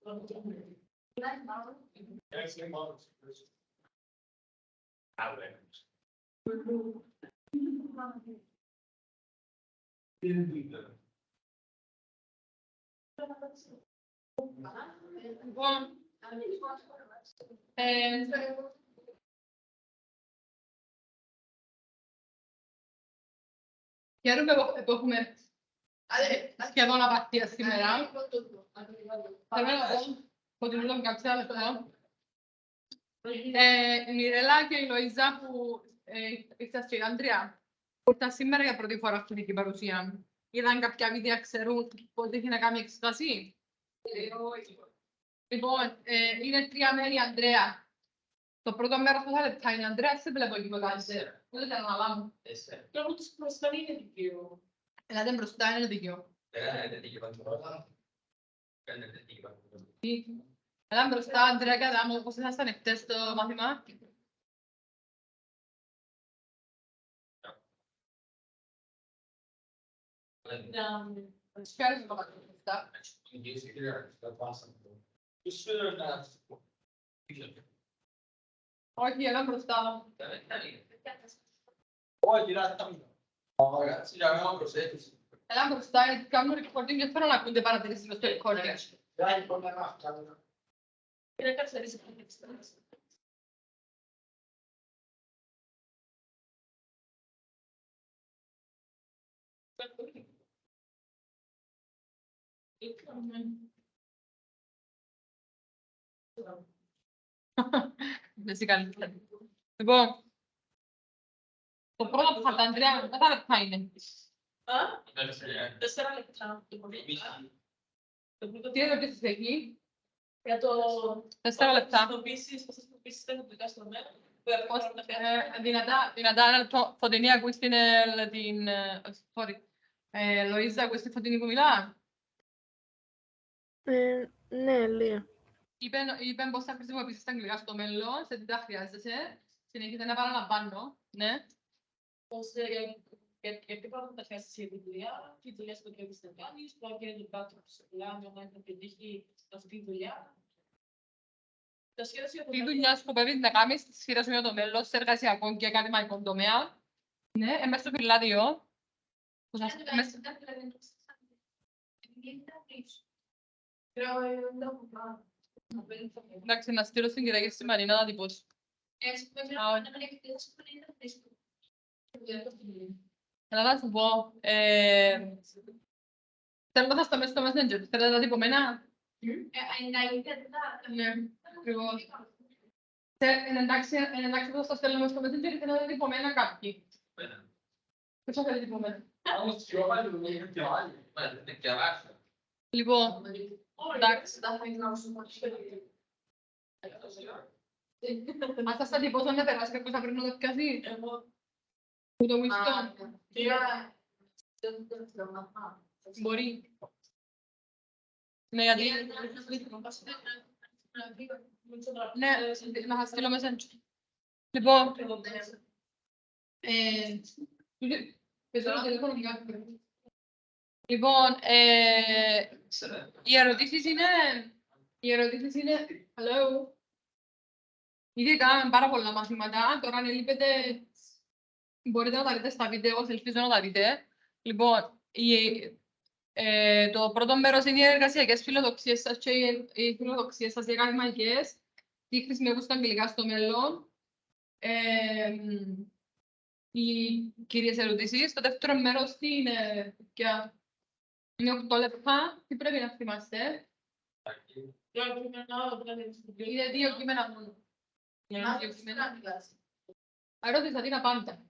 Λοιπόν, χαίρομαι που έχουμε σχεδόν απαρτία σήμερα. Θέλω να πω ότι μιλάμε κάποια λεπτά. Η Μιρέλα και η Λοΐζα που ήρθαν στην Άντρια, που ήρθαν σήμερα για πρώτη φορά στην δική παρουσία. Είδαν κάποια βίντεο, ξέρουν πώς έχει να κάνει εξετασία. Λοιπόν, είναι 3 μέρη, Ανδρέα. Το πρώτο μέρος πόσα λεπτά είναι, Ανδρέα, σε βλέπω εκεί που κάνεις. Δεν θέλω να λάβω. Λόγω τους μπροστά είναι δικαιό. Ελάτε μπροστά, είναι δικαιό. Έλα μπροστά, Ανδρέα, κατά μου, πώς ήσασταν εχθές στο μάθημα. Σκάρεις το μάθημα μπροστά. Όχι, έλα μπροστά. Έλα μπροστά, γιατί κάνουν recording και θέλω να ακούνται παρατηρήσεις στο recording. Είναι καθαρίσει την εξετάση. Δεν καλύτερα. Λοιπόν, το πρώτο που θα τα Ανδρέα, πόσα λεπτά είναι. 4 λεπτά. Τι ερωτήσεις έχει. Για το 4 λεπτά. πώς θα πείσεις τεχνικά στο μέλλον. Δυνατά, ένα λεπτό. Φωτεινή, ακούεις την Λοΐζα, ακούεις τη Φωτεινή που μιλά. Ναι, λίγο. Είπεν πώς θα χρησιμοποιήσεις τα αγγλικά στο μέλλον, σε τι τα χρειάζεσαι. Συνεχίζεται να επαναλαμβάνω. Ναι. Γιατί υπάρχουν τα θέσεις για τη δουλειά, τι δουλειές που πρέπει να κάνεις, πώς γίνεται κάτω από τη δουλειά, να έχει πετύχει αυτή τη δουλειά. Τι δουλειά σκοπεύεις να κάνεις στη σειρά σου για το μέλλον, σε εργασιακό και ακαδημαϊκό τομέα. Ναι, μέσα στο φυλάδιο. Εντάξει, να στείλω στην κυρία στη Μαρίνα να τυπώσει. Έλα να σου πω. Θέλω να θα στο μέσα στο Messenger. Θέλετε να τυπωμένα. Ναι, ακριβώς. Εντάξει, θα στο στέλνουμε στο Messenger και θέλετε τυπωμένα κάποιοι. Ποιος θα θέλει τυπωμένα. Λοιπόν, εντάξει. Αν θα στα τυπώσω να περάσει κάποιος θα πρέπει να το πιάσει. Που το Winston. Μπορεί. Ναι, γιατί... Ναι, να σας στείλω Messenger. Λοιπόν... Πες το τηλέφωνο και κάτι. Λοιπόν, οι ερωτήσεις είναι... Hello. Ήδη κάναμε πάρα πολλά μαθήματα, τώρα αν λείπετε μπορείτε να τα δείτε στα βίντεο, ελπίζω να τα δείτε. Λοιπόν, το πρώτο μέρος είναι οι εργασιακές φιλοδοξίες σας και οι φιλοδοξίες σας για ακαδημαϊκές, τι χρησιμεύουν στα αγγλικά στο μέλλον, οι κύριες ερωτήσεις. Το δεύτερο μέρος είναι 8 λεπτά, τι πρέπει να θυμάστε. Είναι 2 κείμενα μόνο. Ερώτησα την απάντα.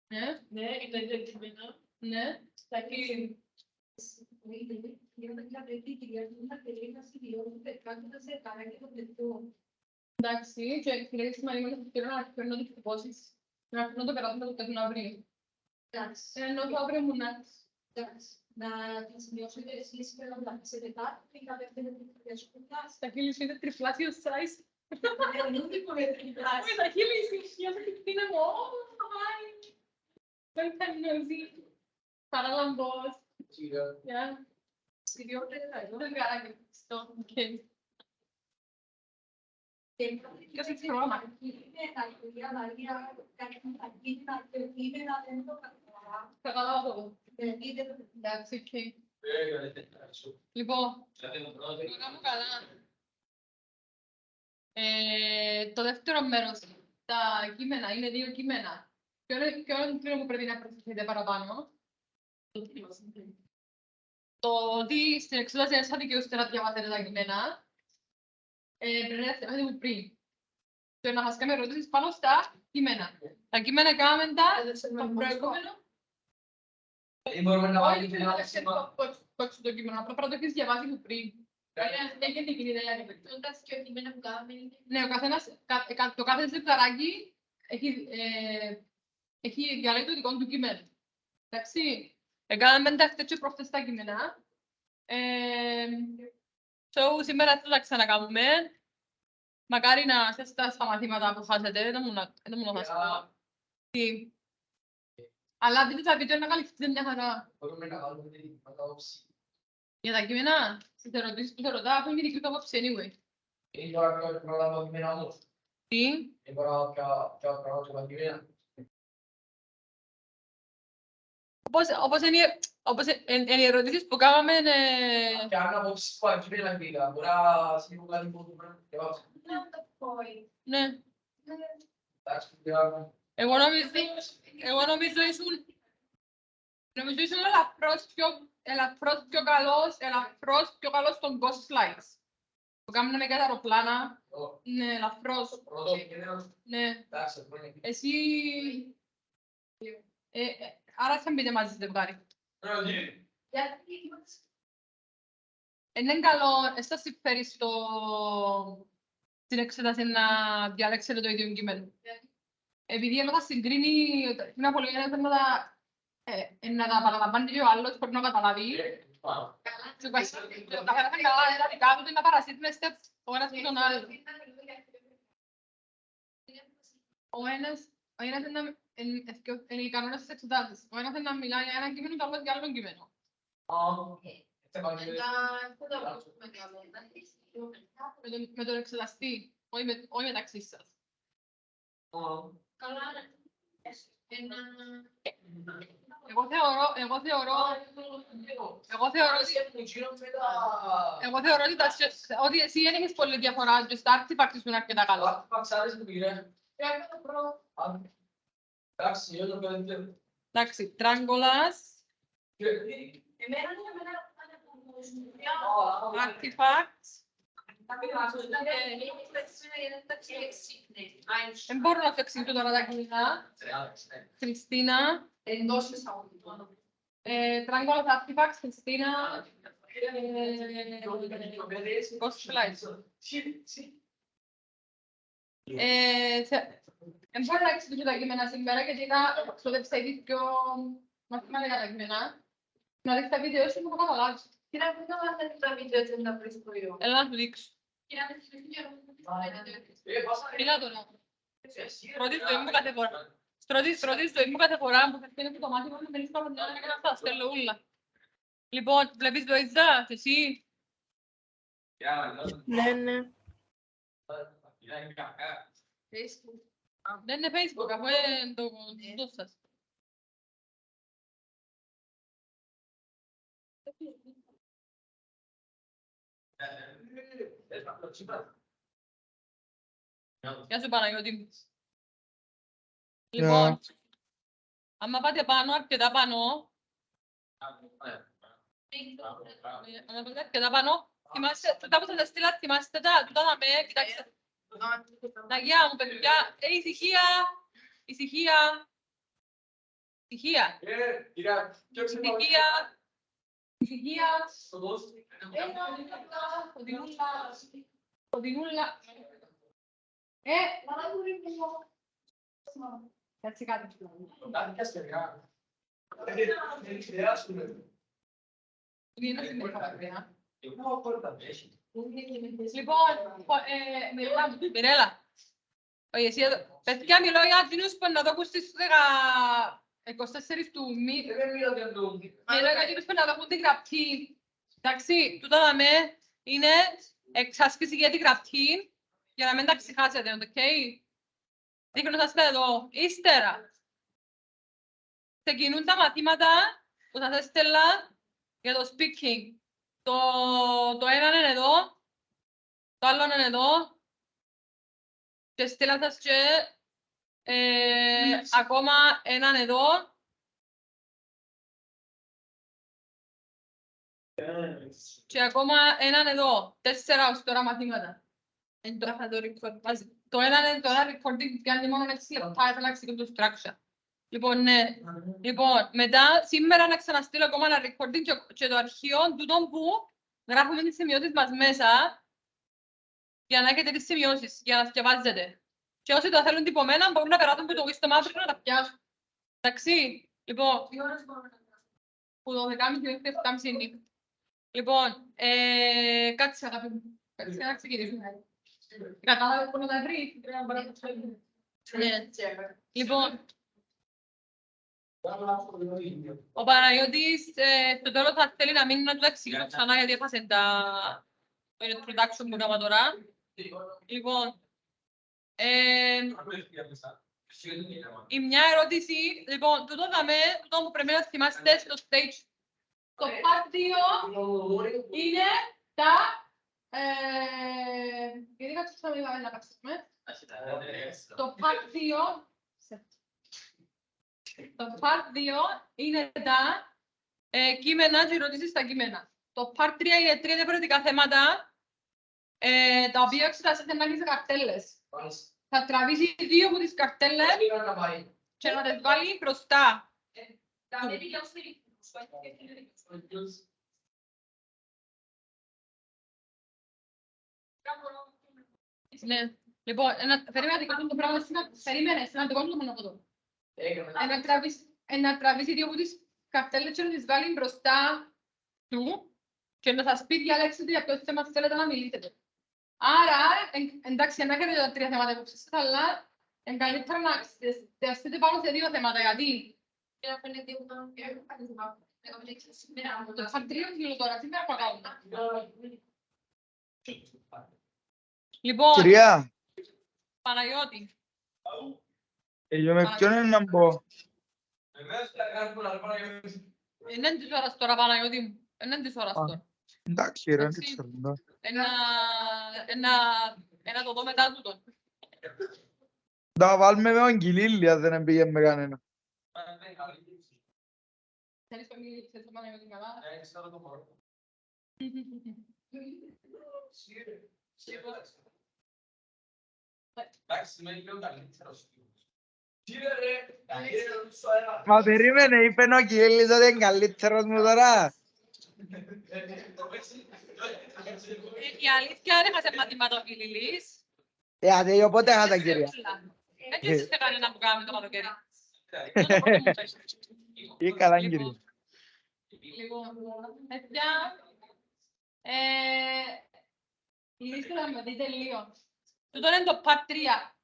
Ναι, είναι 2 κείμενα. Ναι. Εντάξει, και χρειάζεται σημαντικό να φέρνω τις τυπώσεις. Να φέρνω το περάσουμε το τέχνο αύριο. Ενώ το αύριο μου να τις σημειώσετε εσείς και να πλατήσετε κάτι και να δέχετε την χρειαζότητα. Στα χείλη σου είναι τριφλάσιο size. Τα χείλη σου είναι μόνο. Δεν θα γνωρίζει. Παραλαμπός. Εντάξει, οκ. Λοιπόν, το κάνω καλά. Το δεύτερο μέρος, τα κείμενα, είναι 2 κείμενα. Ποιο είναι που πρέπει να προσθέσετε παραπάνω? Το ότι στην εξέταση δεν θα δικαιούστε να διαβάσετε τα κείμενα, πρέπει να διαβάσετε πριν. Και να μας κάνουμε ερωτήσεις πάνω στα κείμενα. Τα κείμενα κάνουμε τα στο προηγούμενο. Όχι, δεν θα δεχτείς το κείμενο, απλά πρέπει να το έχεις διαβάσει που πριν. Δεν είναι την ιδέα για το κείμενο που κάνουμε. Ναι, το κάθε ζευγαράκι έχει διαλέξει το δικό του κείμενο. Εντάξει. Έκαναμε τα χτες και προχτές τα κείμενα. Σήμερα θα τα ξανακάμουμε. Μακάρι να είστε στα μαθήματα που χάσετε. Δεν μου να χάσετε. Αλλά δείτε τα βίντεο να καλυφθείτε μια χαρά. Για τα κείμενα, στις ερωτήσεις που θα ρωτάω, αφού είναι η δική του απόψη anyway. Τι? Όπως είναι οι ερωτήσεις που κάναμε... Και αν απόψεις που ακείμενα πήγα, μπορεί να συμβούν κάτι που πρέπει να διαβάσω. Ναι. Εγώ νομίζω ήσουν ελαφρώς πιο καλός στον Ghost Slides. Που κάνουμε με κάτι αεροπλάνα. Ναι, ελαφρώς. Ναι. Εσύ... Άρα θα μπείτε μαζί στο ζευγάρι. Είναι καλό, εσάς συμφέρει στην εξέταση να διαλέξετε το ίδιο κείμενο. Επειδή ενώ θα συγκρίνει την απολογία να τα παραλαμβάνει και ο άλλος, μπορεί να καταλάβει. Τα καθένα καλά, ένα δικά του, να παρασύρνεστε ο ένας με τον άλλο. Ο ένας είναι οι κανόνες της εξετάσεις. Ο ένας είναι να μιλάει για ένα κείμενο, το άλλο για άλλο κείμενο. Με τον εξεταστή, όχι μεταξύ σας. Εγώ θεωρώ ότι εσύ δεν έχεις πολλή διαφορά και στα artifacts σου είναι αρκετά καλά. Εντάξει, τράγγολας, artifacts. Δεν μπορώ να το εξηγήσω τώρα τα κείμενα. Χριστίνα. Τράγγολας, artifacts, Χριστίνα. Ghost Slides. Δεν μπορώ να εξηγήσω τα κείμενα σήμερα, γιατί είχα ξοδέψει ήδη πιο μαθήματα για τα κείμενα. Να δεις τα βίντεο σου, μου το καταλάβεις. Έλα να του δείξω. Έλα τώρα. Ρωτήσεις το ήμου κάθε φορά που θα φτιάξει το μάτι μου να μιλήσεις πάνω μια και να τα στέλνω ούλα. Λοιπόν, βλέπεις το Ιζά, εσύ. Ναι. Δεν είναι Facebook, αφού είναι το δικό σας. Γεια σου Παναγιώτη μου. Λοιπόν, άμα πάτε πάνω, αρκετά πάνω, θυμάστε, τα που θα τα στείλα, θυμάστε τα, τούτα να με, κοιτάξτε. Τα γεια μου, παιδιά, ησυχία, ησυχία, ησυχία, ησυχία, ησυχία, Κοντινούλα. Κάτσε κάτι. Λοιπόν, Μιρέλα, παιδιά μιλώ για αυτούς που να το ακούς στις 24 του μήνα. Μιλώ για αυτούς που να το ακούν τη γραπτή Εντάξει, τούτα δαμέ είναι εξάσκηση για την γραφή, για να μην τα ξεχάσετε, ok. Δείχνω σας τα εδώ. Ύστερα, ξεκινούν τα μαθήματα που σας έστελα για το speaking. Το ένα είναι εδώ, το άλλο είναι εδώ. Και στείλα σας και ακόμα έναν εδώ. Και ακόμα έναν εδώ. 4 ως τώρα μαθήματα. Το ένα είναι τώρα recording, πιάνει μόνο 6 λεπτά, ήθελα να εξηγήσω το structure. Λοιπόν, ναι. Λοιπόν, μετά, σήμερα να ξαναστείλω ακόμα ένα recording και το αρχείο τούτο που γράφουμε τις σημειώσεις μας μέσα για να έχετε τις σημειώσεις, για να διαβάζετε. Και όσοι το θέλουν τυπωμένα, μπορούν να περάσουν από το Wisdom αύριο να τα πιάσουν. Εντάξει, λοιπόν, που το 12.30 μέχρι 7.30 είναι. Λοιπόν, κάτσε αγάπη μου. Κάτσε να ξεκινήσουμε. Κατάλαβες που να τα βρει. Λοιπόν, ο Παναγιώτης στο τέλος θα θέλει να μείνει να του εξηγήσω ξανά γιατί έχασε το introduction που έκανα τώρα. Λοιπόν, η μια ερώτηση, λοιπόν, τούτο που πρέπει να θυμάστε στο stage, το part 2 είναι τα... γιατί κάτσουμε να κάτσουμε. Το part 2, το part 2 είναι τα κείμενα και ερωτήσεις στα κείμενα. Το part 3 είναι 3 διαφορετικά θέματα, τα οποία εξετάσετε να έχεις καρτέλες. Θα τραβήσει 2 από τις καρτέλες και να τις βάλει μπροστά. Ναι. Λοιπόν, περίμενα δικό το πράγμα σήμερα, περίμενες να δικό το μονοποδό. Να τραβήσει 2 από τις καρτέλες και να τις βάλει μπροστά του και να σας πει διαλέξετε για ποιο θέμα θέλετε να μιλήσετε. Άρα, εντάξει, να έχετε τα 3 θέματα υπόψη, αλλά είναι καλύτερα να εστιαστείτε πάνω σε 2 θέματα, γιατί το φαντρίο είναι τώρα, τι να κάνουμε. Λοιπόν, Κυρία, Παναγιώτη. με ποιον είναι να μπω. Είναι της ώρας τώρα, Παναγιώτη μου. Είναι της ώρας τώρα. Εντάξει, ρε, δεν ξέρω. Ένα το δω μετά τούτον. Θα βάλουμε με τον Κιλίλη, αν δεν πήγε με κανένα. Θέλεις το μιλήσεις, θέλεις το Παναγιώτη καλά. Μα περίμενε, είπε ο Κιλίλης ότι είναι καλύτερος μου τώρα. Η αλήθεια είναι έχασε μαθήματα ο Κιλίλης. Άντε, οπότε έχασα, κυρία. Έτσι είστε κανένα που κάνουμε το καλοκαίρι. Ή καλά, κυρία. Λοιπόν, παιδιά, λύστε να με δείτε λίγο. Τούτο είναι το part 3.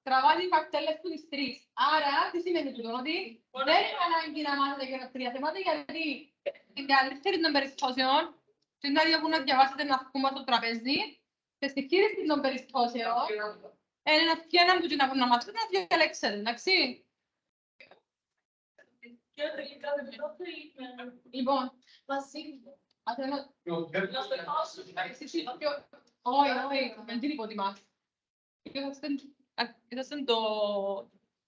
Τραβάτε οι καρτέλες του τις 3. Άρα, τι σημαίνει τούτο, ότι δεν είναι ανάγκη να μάθετε και τα 3 θέματα, γιατί την καλύτερη των περιπτώσεων, την άδεια που να διαβάσετε να βγούμε στο τραπέζι, και στη χείριση των περιπτώσεων, είναι να φτιάχνουν που να μάθετε να διαλέξετε, εντάξει. Λοιπόν, όχι, δεν την υποτιμάς. Είσαστε το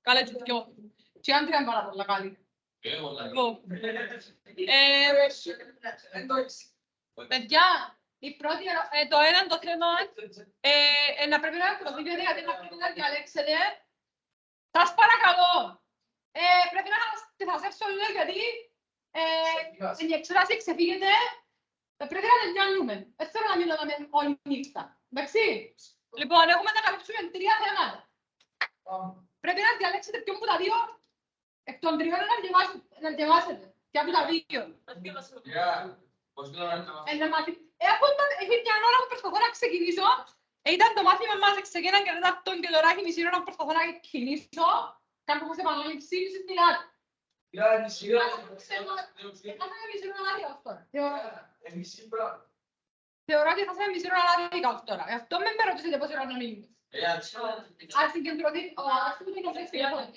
καλέ και δυο. Και άντρια είναι πάρα πολλά καλή. Παιδιά, η πρώτη, το ένα το θέμα να πρέπει να προφύγετε γιατί να πρέπει να διαλέξετε. Σας παρακαλώ. Πρέπει να σας έψω λίγο γιατί στην εξετάση ξεφύγετε. Πρέπει να τελειώνουμε. Δεν θέλω να μιλάμε όλη νύχτα. Εντάξει. Λοιπόν, έχουμε να καλύψουμε 3 θέματα. Πρέπει να διαλέξετε ποιον από τα 2 εκ των 3 να διαβάσετε. Και από τα 2. Έχει μια ώρα που προσπαθώ να ξεκινήσω. Ήταν το μάθημα μας, ξεκίναν και τέταρτον και τώρα έχει μισή ώρα που προσπαθώ να ξεκινήσω. Κάνω πως επαναλήψη στην άλλη. Κάθε μισή ώρα να διαβάσω τώρα. Θεωρώ ότι θα σε μισή ώρα να δει τώρα. Γι' αυτό με ρωτήσετε πόση ώρα να μείνει. Αν συγκεντρωθεί, ας πούμε νομικές τηλέφωνο.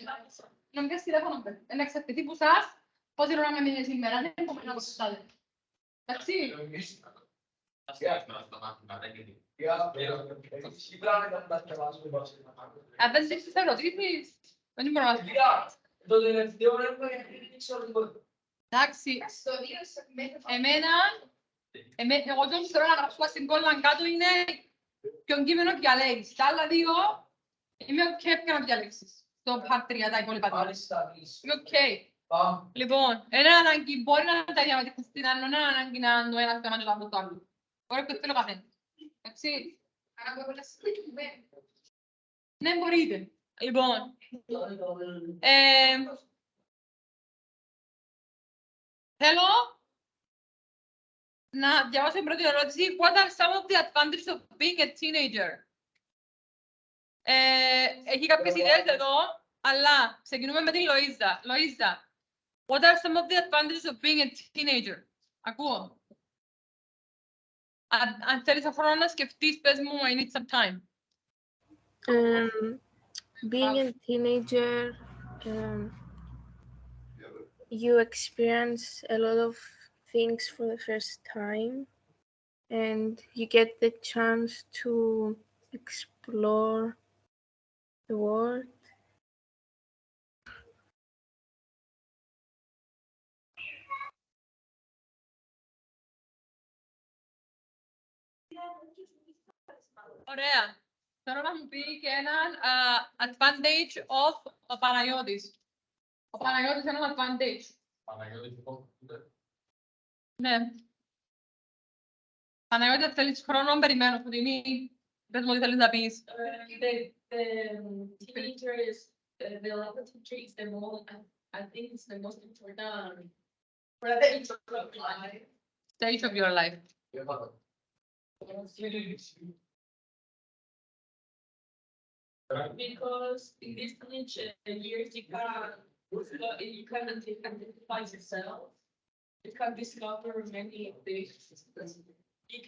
Νομικές τηλέφωνο, να εξαρτηθεί που σας, πόση ώρα να μείνει σήμερα, δεν έχουμε να αποστάτε. Εντάξει. Αν δεν δείξεις ερωτήσεις, δεν μπορώ να δείξω. Το τελευταίο έργο δεν ξέρω τίποτα. Εντάξει, εγώ δεν θέλω να γράψω στην κόλλα κάτω είναι ποιον κείμενο διαλέγεις. Τα άλλα δύο είμαι οκ να διαλέξεις. Το χαρτρία, τα υπόλοιπα δύο. Είμαι οκ. Λοιπόν, ένα ανάγκη μπορεί να τα διαμετρήσεις στην άλλο, ένα ανάγκη να είναι το ένα θέμα και το άλλο. Μπορεί και θέλω καθένα. Εντάξει. Ναι, μπορείτε. Λοιπόν, θέλω να διαβάσω την πρώτη ερώτηση. What are some of the advantages of being a teenager? Έχει κάποιες ιδέες εδώ, αλλά ξεκινούμε με την Λοΐζα. Λοΐζα, what are some of the advantages of being a teenager? Ακούω. Αν θέλεις ένα χρόνο να σκεφτείς, πες μου, I need some time. Being a teenager, you experience a lot of things for the first time, and you get the chance to explore the world. Ωραία. Θέλω να μου πει και έναν advantage of ο Παναγιώτης. Ο Παναγιώτης είναι ένα advantage. Ναι. Παναγιώτη, αν θέλεις χρόνο, περιμένω. Φωτεινή, πες μου τι θέλεις να πεις. The teenagers, the opportunity is the most, I think it's the most important for the life. Stage of your life. Because in this teenage years, you can identify yourself. You can discover many things. You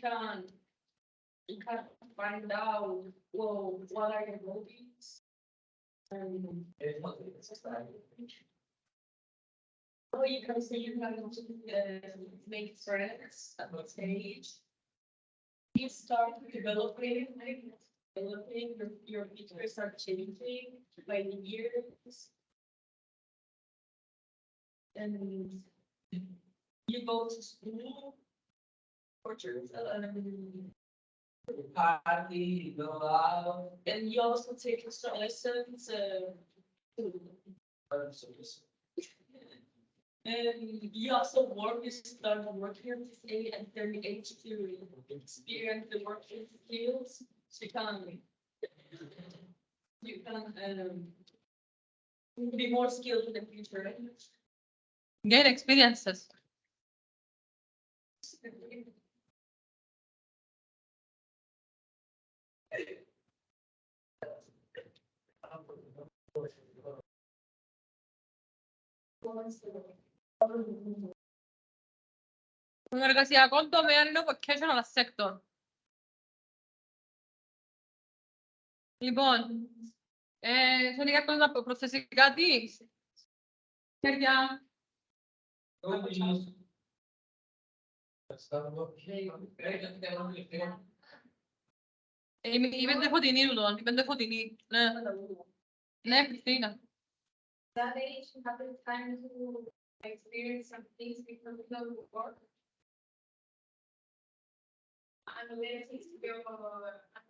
can find out, well, what are your hobbies? Oh, you can see you can make friends at what stage. You start developing your interests are changing by the years. And you go to school for Party, go out. and you also take extra lessons. And you also work, you start working at this age at 30 age to experience the working skills. So you can be more skilled in the future. Gain experiences. Στον εργασιακό τομέα είναι ο vocational sector. Λοιπόν, θέλει κάποιος να προσθέσει κάτι. Χέρια. Η πέντε φωτεινή τούτο, η πέντε φωτεινή. Ναι, ναι, Χριστίνα. That age, you have the time to experience some things before you go to work.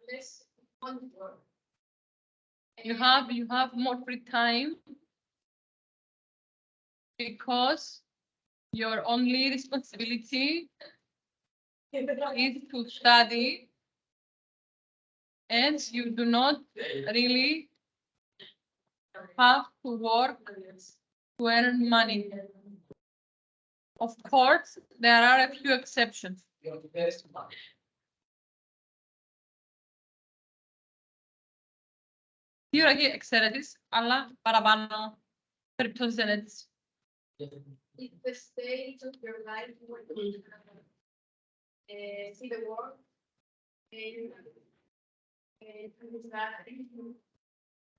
Unless on work. You have more free time because your only responsibility is to study and you do not really have to work to earn money. Of course, there are a few exceptions. Τι ώρα έχει εξαίρετης, αλλά παραπάνω περιπτώσεις δεν έτσι. It's the stage of your life where see the world, and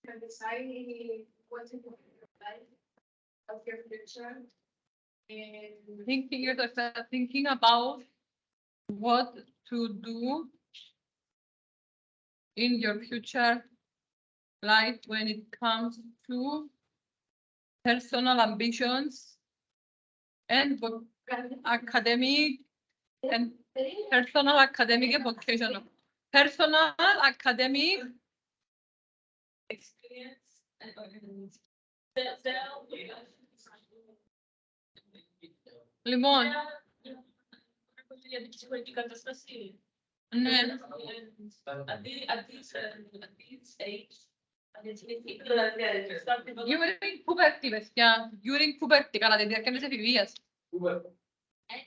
can decide what to do in your life, of your future, and thinking about what to do in your future life when it comes to personal ambitions and academic and personal academic and vocational. Personal academic experience and Λοιπόν, για την ψυχολογική κατάσταση. ναι. At this age, During puberty, παιδιά. During puberty, κατά τη διάρκεια της εφηβείας.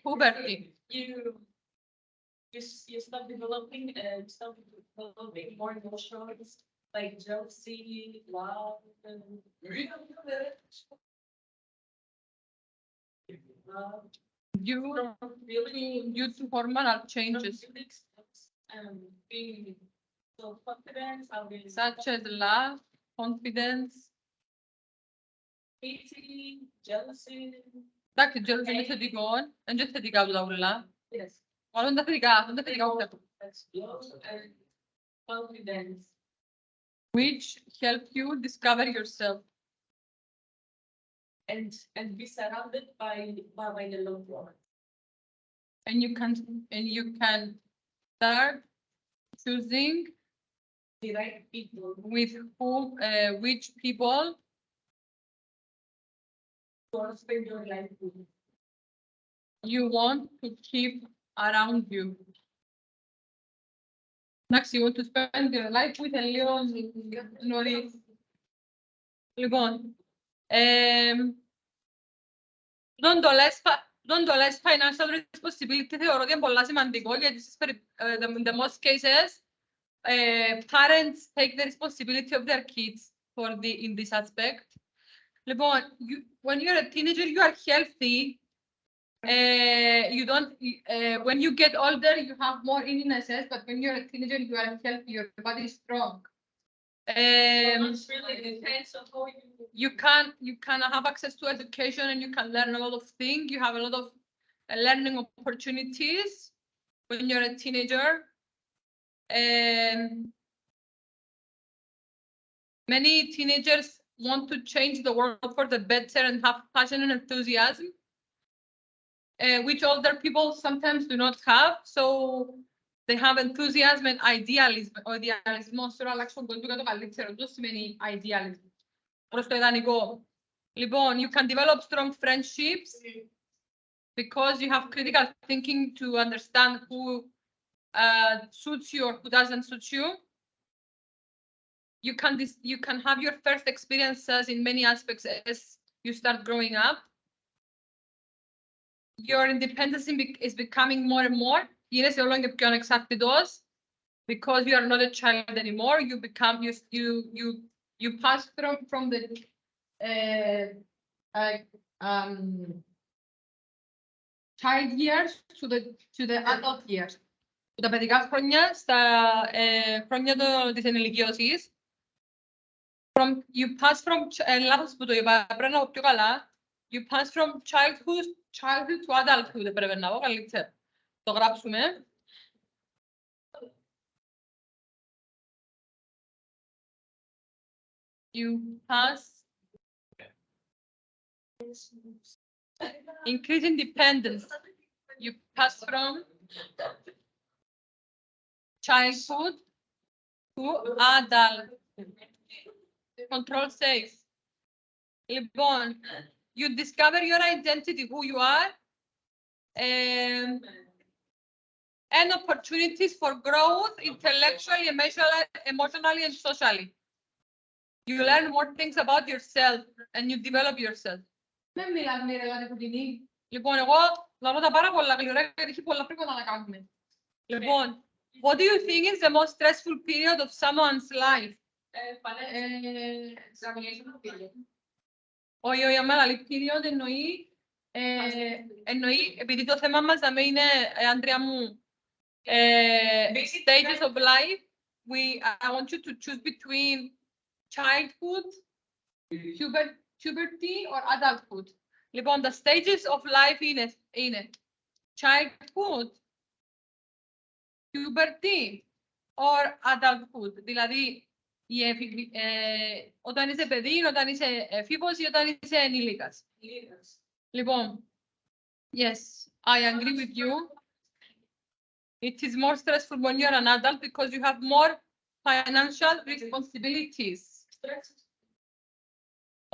Puberty. You start developing more emotions like jealousy, love, and Due to hormonal changes being self-confidence, such as love, confidence. pity, jealousy. Εντάξει, jealousy είναι θετικό, δεν είναι θετικά όλα όλα. Yes, Όλα είναι θετικά, δεν είναι θετικά όλα. that's love and confidence. Which help you discover yourself. And be surrounded by the loved one. And you can start choosing The right people. with whom, which people You want to spend your life with. you want to keep around you. Next, you want to spend your life with a λίγο νωρίς. Λοιπόν, don't less financial responsibility θεωρώ ότι είναι πολύ σημαντικό γιατί in the most cases parents take the responsibility of their kids in this aspect. Λοιπόν, when you're a teenager, you are healthy. You don't. When you get older, you have more illnesses. But when you're a teenager, you are healthy. Your body is strong. It really depends on how You can have access to education and you can learn a lot of things. You have a lot of learning opportunities when you're a teenager. Many teenagers want to change the world for the better and have passion and enthusiasm, which older people sometimes do not have. So they have enthusiasm and idealism. Ο idealismός τώρα αλλάξει τον κόσμο για το καλύτερο. Αυτό σημαίνει idealism. Προς το ιδανικό. Λοιπόν, you can develop strong friendships because you have critical thinking to understand who suits you or who doesn't suit you. You can have your first experiences in many aspects as you start growing up. Your independence is becoming more and more. Γίνεσαι όλο και πιο ανεξάρτητος because you are not a child anymore. You become you pass from the child years to the adult years. Τα παιδικά χρόνια στα χρόνια της ενηλικίωσης. You pass from λάθος που το είπα, πρέπει να πω πιο καλά. You pass from childhood to adulthood, πρέπει να πω καλύτερα. Το γράψουμε. You pass increase independence. You pass from childhood to adulthood. Control says. Λοιπόν, you discover your identity, who you are, and opportunities for growth intellectually, emotionally, and socially. You learn more things about yourself and you develop yourself. Δεν μιλάμε ρε κάτι κουτινή. Λοιπόν, εγώ λαβώ τα πάρα πολλά γλυκά γιατί έχει πολλά πράγματα να κάνουμε. Λοιπόν, what do you think is the most stressful period of someone's life? Όχι, αμένα άλλη period εννοεί, επειδή το θέμα μας είναι, Άντρια μου, stages of life. I want you to choose between childhood, puberty or adulthood. Λοιπόν, the stages of life είναι childhood, puberty or adulthood. Δηλαδή, όταν είσαι παιδί, όταν είσαι εφήβος ή όταν είσαι ενήλικας. Λοιπόν, yes, I agree with you. It is more stressful when you're an adult because you have more financial responsibilities.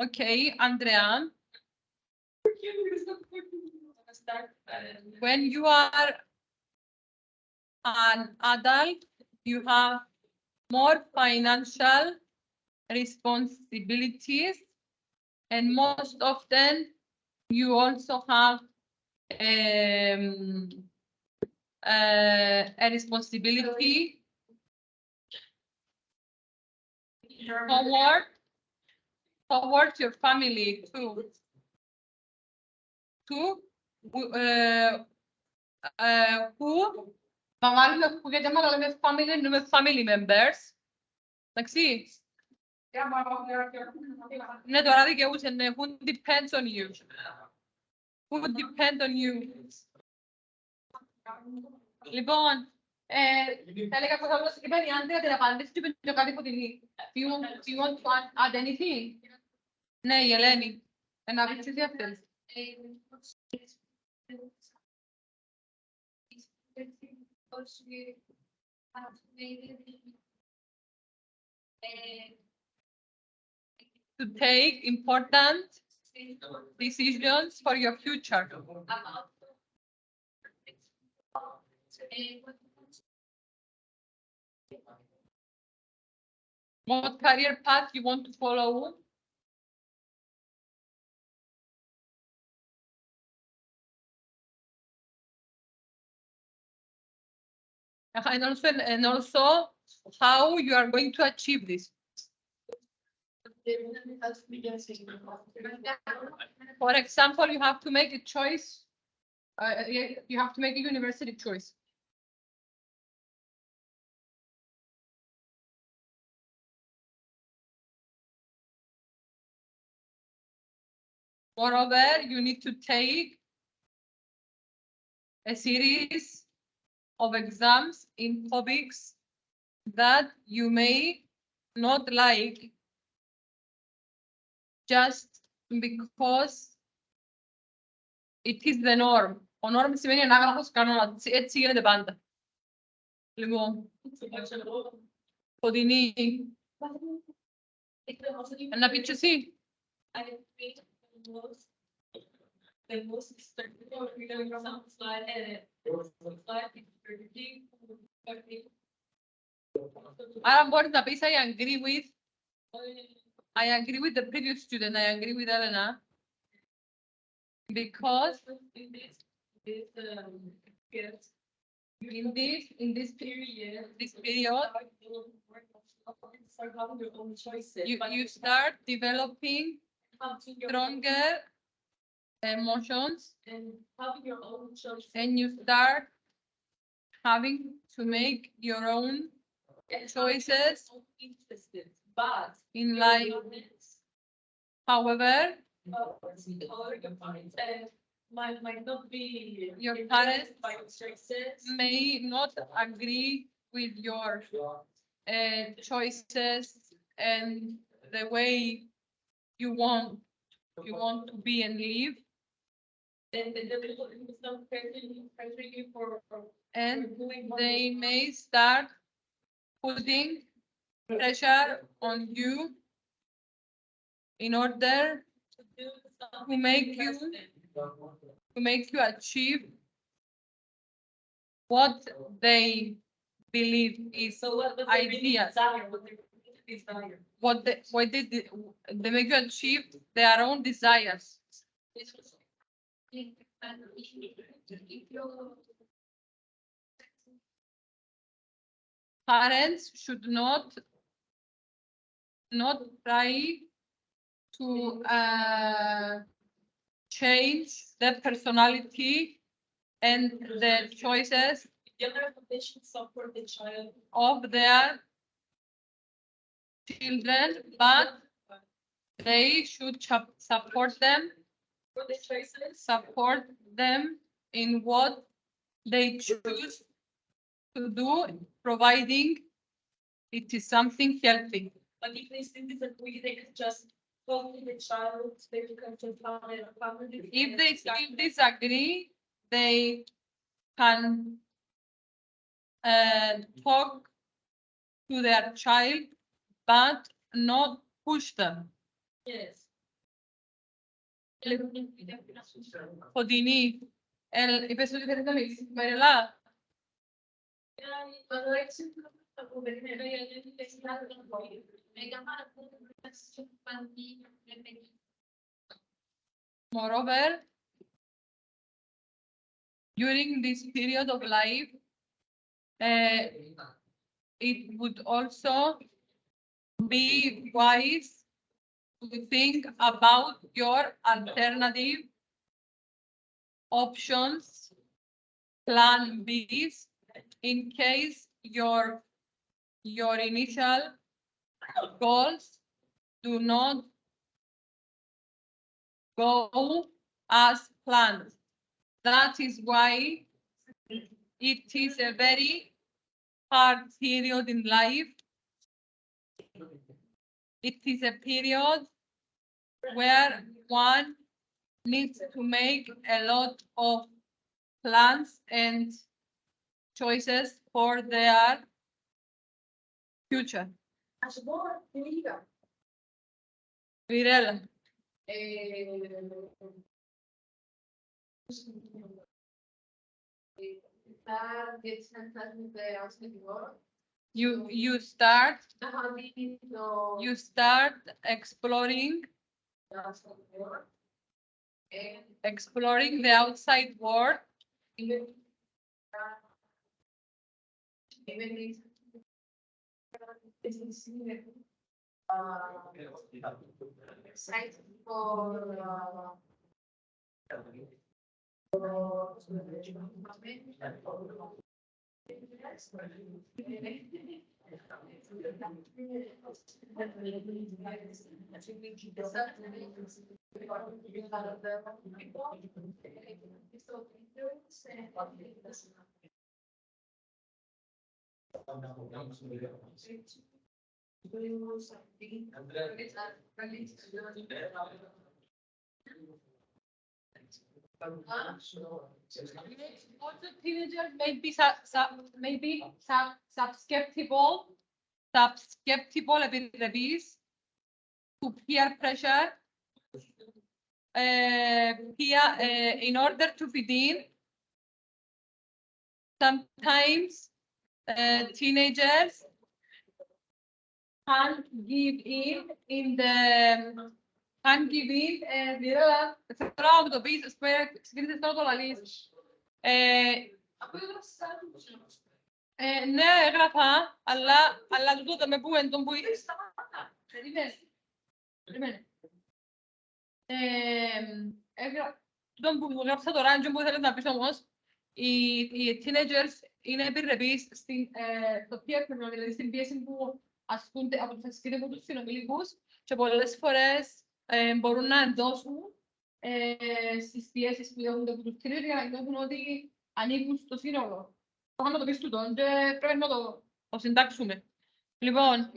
Okay, Andrea. When you are an adult, you have more financial responsibilities, and most often you also have a responsibility towards your family too. Θα βάλουμε που γιατί άμα λέμε family, εννοούμε family members. Εντάξει. Ναι, τώρα δικαιούσε, ναι, who depends on you. Who depend on you. Λοιπόν, θα έλεγα πως όλος είπε η Άντρια την απάντηση και είπε κάτι που την Do you want to add anything? Ναι, η Ελένη. Να πεις εσύ αυτές. To take important decisions for your future. What career path you want to follow? And also how you are going to achieve this. For example, you have to make a choice. You have to make a university choice. Moreover, you need to take a series of exams in topics that you may not like just because it is the norm. Ο norm σημαίνει ανάγραφος κανόνα. Έτσι γίνεται πάντα. Λοιπόν, Κοντινή. Να πεις εσύ. Άρα μπορείς να πεις I agree with the previous student. I agree with Elena. Because in this period, you start developing stronger emotions and you start having to make your own choices in life. However, your parents may not agree with your choices and the way you want to be and live. And they may start putting pressure on you in order to make you achieve what they believe is ideal. What they make you achieve their own desires. Parents should not try to change their personality and their choices The other condition support the child. of their children, but they should support them For the choices. support them in what they choose to do, providing it is something healthy. But if they still disagree, they could just talk to the child, they could come to a family. If they still disagree, they can talk to their child, but not push them. Yes. Φωτεινή, είπες ότι θέλεις να μιλήσεις, Μαριλά. Moreover, during this period of life, it would also be wise to think about your alternative options, plan Bs, in case your initial goals do not go as planned. That is why it is a very hard period in life. It is a period where one needs to make a lot of plans and choices for their future. Virela, you start exploring the outside world. Site for Also, teenagers may be susceptible επιτρεπείς to peer pressure in order to fit in. Sometimes teenagers can give in θέλω να μου το πεις, σκέφτεσαι τώρα το λαλείς. Ναι, έγραφα, αλλά τούτο με πού εν τον που... Περίμενε. Τούτο που γράψα τώρα, αν και που θέλεις να πεις όμως, οι teenagers είναι επιρρεπείς στο peer pressure, δηλαδή στην πίεση που ασκούνται από τους ασκήνες από τους συνομιλικούς και πολλές φορές μπορούν να ενδώσουν στις πιέσεις που διώκονται από τους teenagers για να νιώθουν ότι ανήκουν στο σύνολο. Θα να το πεις τούτο και πρέπει να το συντάξουμε. Λοιπόν,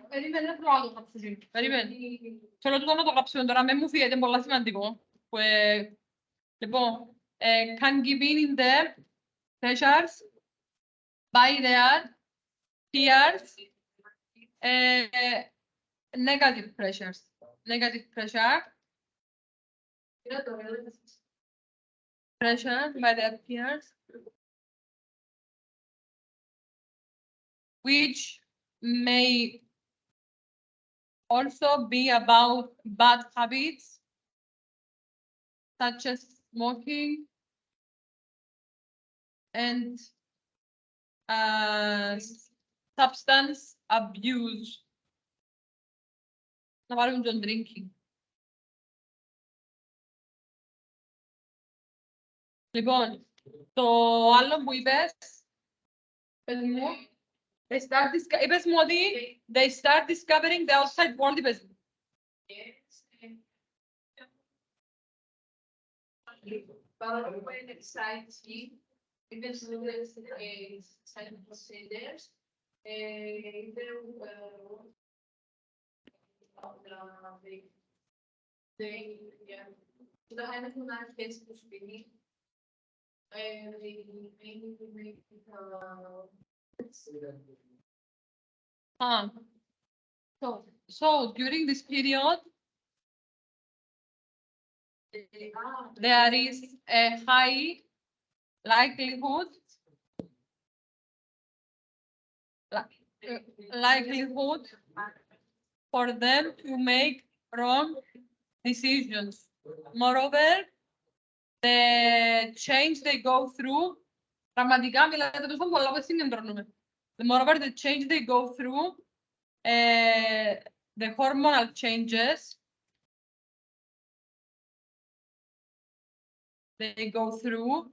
περίμενε, θέλω να το γράψω. Περίμενε. Θέλω τούτο να το γράψουμε τώρα, με μου φύγεται, είναι πολύ σημαντικό. Λοιπόν, can give in the pressures by their peers, negative pressures. Negative pressure by their peers, which may also be about bad habits, such as smoking and substance abuse. Να βάλουμε τον drinking. Λοιπόν, το άλλο που είπες, πες μου, είπες μου ότι they start discovering the outside world, είπες μου. Παρόλο που είναι exciting, even students sign procedures, the high national case to speak. So during this period, there is a high likelihood for them to make wrong decisions. Moreover, the change they go through, πραγματικά μιλάτε τόσο πολλά που συγκεντρώνουμε. Moreover, the change they go through, the hormonal changes they go through,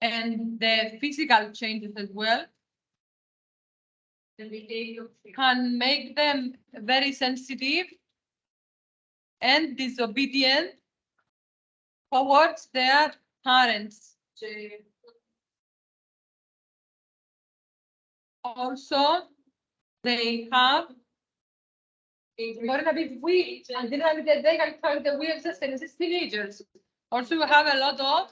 and the physical changes as well, can make them very sensitive and disobedient towards their parents. Also, they have we as teenagers. Also, we have a lot of,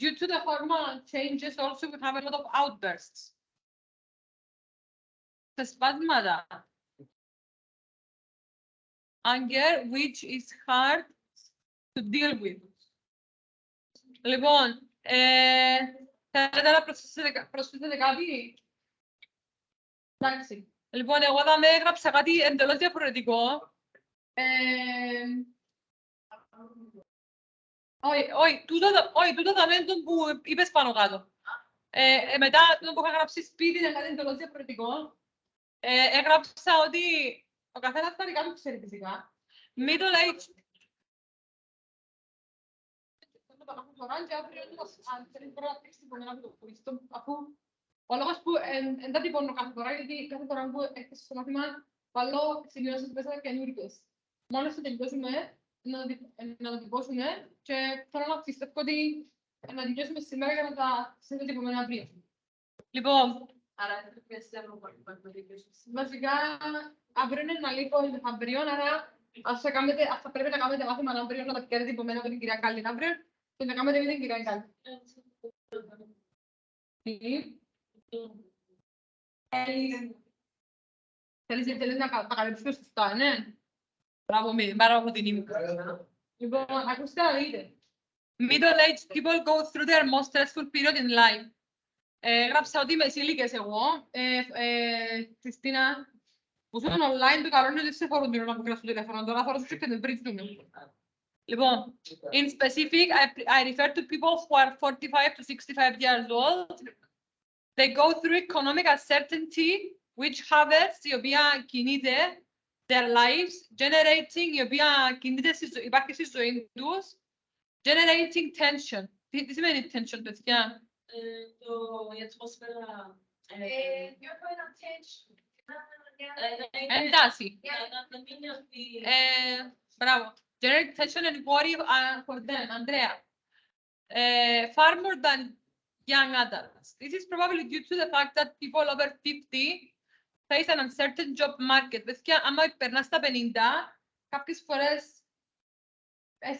due to the hormonal changes, also we have a lot of outbursts. Τα σπάσματα. Anger, which is hard to deal with. Λοιπόν, θέλετε να προσθέσετε κάτι? Εντάξει. Λοιπόν, εγώ θα με έγραψα κάτι εντελώς διαφορετικό. Όχι, τούτο θα μένει το που είπες πάνω κάτω. Μετά, το που είχα γράψει σπίτι είναι κάτι εντελώς διαφορετικό. Έγραψα ότι ο καθένας τα δικά του ξέρει φυσικά. Middle age. Αφού ο λόγος που δεν τα τυπώνω κάθε φορά, γιατί κάθε φορά που έρχεσαι στο μάθημα, βάλω σημειώσεις μέσα καινούργιες. Μόνο στο τελειώσουμε, να το τυπώσουμε και θέλω να πιστεύω ότι να τελειώσουμε σήμερα για να τα συντυπωμένα αύριο. Λοιπόν, άρα βασικά αύριο είναι ένα λίγο αύριο, άρα θα πρέπει να κάνετε μάθημα αύριο, να τα πιέρετε τυπωμένα από την κυρία Κάλλη αύριο και να κάνετε με την κυρία Κάλλη. Θέλεις να τα καλύψουμε σωστά, ναι. Μπράβο από την ήμουν. Λοιπόν, ακούστε να δείτε. Middle-aged people go through their most stressful period in life. Γράψα ότι είμαι σύλλικες εγώ. Χριστίνα, που σου online το καλό είναι ότι σε φορούν την ώρα που κλάσου το τηλέφωνο. Τώρα φορώ σου και δεν βρίσκουν. Λοιπόν, in specific, I refer to people who are 45 to 65 years old. They go through economic uncertainty, which harvests η οποία κινείται their lives, generating η οποία κινείται, υπάρχει στη ζωή τους, generating tension. Τι σημαίνει tension, παιδιά? Η ατμόσφαιρα. Νιώθω ένα tension. Εντάση. Να μην νιώθει. Μπράβο. Generate tension and worry for them. Andrea. Far more than young adults. This is probably due to the fact that people over 50 face an uncertain job market. Παιδιά, άμα περνάς τα 50, κάποιες φορές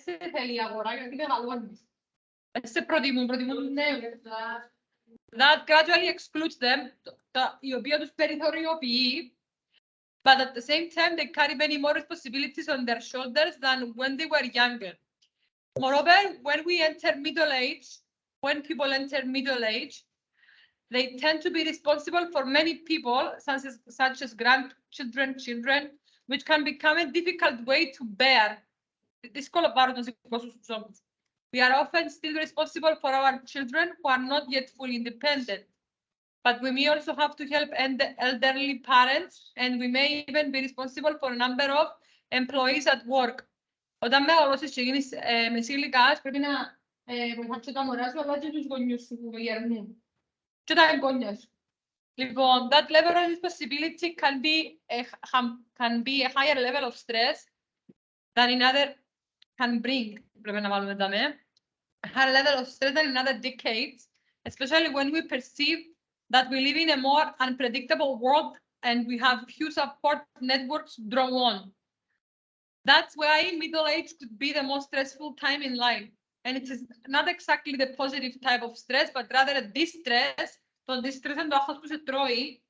σε θέλει η αγορά, γιατί μεγαλώνεις. Σε προτιμούν νέους. That gradually excludes them, η οποία τους περιθωριοποιεί, but at the same time they carry many more responsibilities on their shoulders than when they were younger. Moreover, when people enter middle age, they tend to be responsible for many people, such as grandchildren, children, which can become a difficult way to bear. We are often still responsible for our children who are not yet fully independent. But we may also have to help elderly parents, and we may even be responsible for a number of employees at work. Όταν μεγαλώσεις και γίνεις μεσήλικας, πρέπει να βοηθά και τα μωρά σου, αλλά και τους γονιούς σου που γερνούν. Και τα εγγόνια σου. Λοιπόν, that level of responsibility can be a higher level of stress than in other can bring. Πρέπει να βάλουμε τα με. A higher level of stress than in other decades, especially when we perceive that we live in a more unpredictable world and we have few support networks to draw on. That's why middle age could be the most stressful time in life. And it is not exactly the positive type of stress, but rather a distress. Το distress είναι το άγχος που σε τρώει,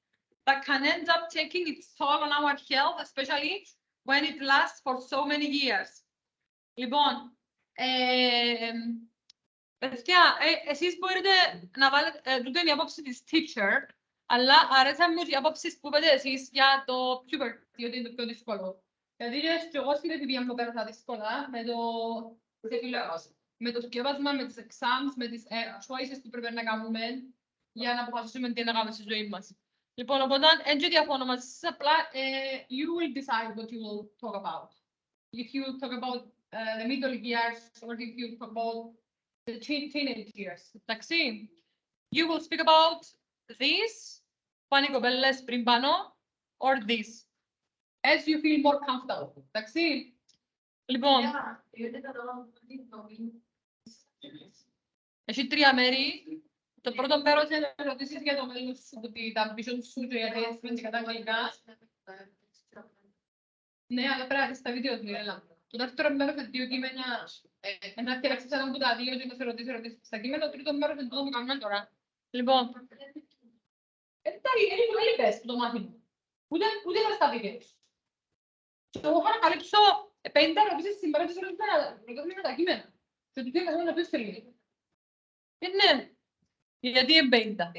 that can end up taking its toll on our health, especially when it lasts for so many years. Λοιπόν, παιδιά, εσείς μπορείτε να βάλετε, τούτο είναι η απόψη της teacher, αλλά αρέσαν μου οι απόψεις που είπατε εσείς για το puberty, ότι είναι το πιο δύσκολο. Γιατί και εγώ στην εφηβεία μου πέρασα δύσκολα με το σκεύασμα, με τις exams, με τις choices που πρέπει να κάνουμε για να αποφασίσουμε τι να κάνουμε στη ζωή μας. Λοιπόν, οπότε, εν και διαφώνω μαζί σας, απλά you will decide what you will talk about. If you talk about the middle years, or if you talk about the teenage years. Εντάξει. You will speak about this, πάνε οι κοπέλες πριν πάνω, or this. As you feel more comfortable. Εντάξει. Λοιπόν, έχει τρία μέρη. Το πρώτο μέρος είναι ερωτήσεις για το μέλλον σου, τα vision σου και γιατί έσπρινες κατά αγγλικά. Ναι, αλλά πρέπει να δεις τα βίντεο του, έλα. Το δεύτερο μέρος είναι δύο κείμενα, να φτιάξεις ένα από τα δύο και να σε ρωτήσεις στα κείμενα. Το τρίτο μέρος είναι το που κάνουμε τώρα. Λοιπόν, δεν είπες το μάθημα. Ούτε θα στα βίντεο. Και εγώ θα ανακαλύψω 50 ερωτήσεις σήμερα και σε ρωτήσουμε τα κείμενα. Και του κείμενα να πεις τελείως. Ναι. Γιατί είναι 50.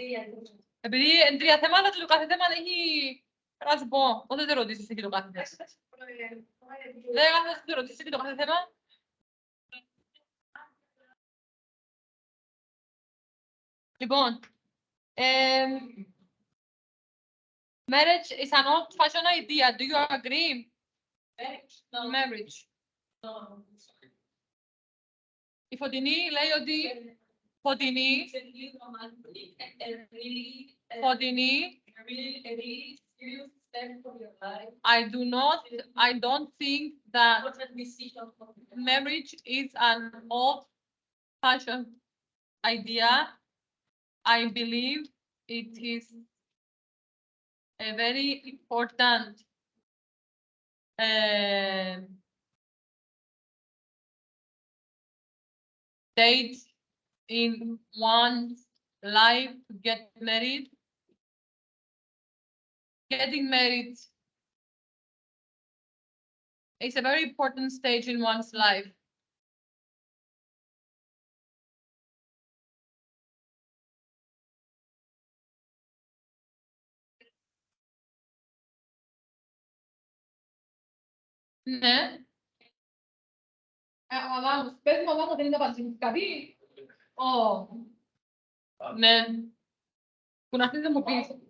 Επειδή είναι τρία θέματα και το κάθε θέμα έχει... Να σου πω, πότε δεν ρωτήσεις εκεί το κάθε θέμα. Δεν έκανα να ρωτήσεις εκεί το κάθε θέμα. Λοιπόν, marriage is an old-fashioned idea. Do you agree? Marriage. Η Φωτεινή λέει ότι... Φωτεινή. I don't think that marriage is an old-fashioned idea. I believe it is a very important stage in one's life to get married. Getting married is a very important stage in one's life. Ναι. Αλλά πες μου, αλλά δεν είναι απαντήσεις κάτι. Ναι. Που να θέλετε να μου πεις.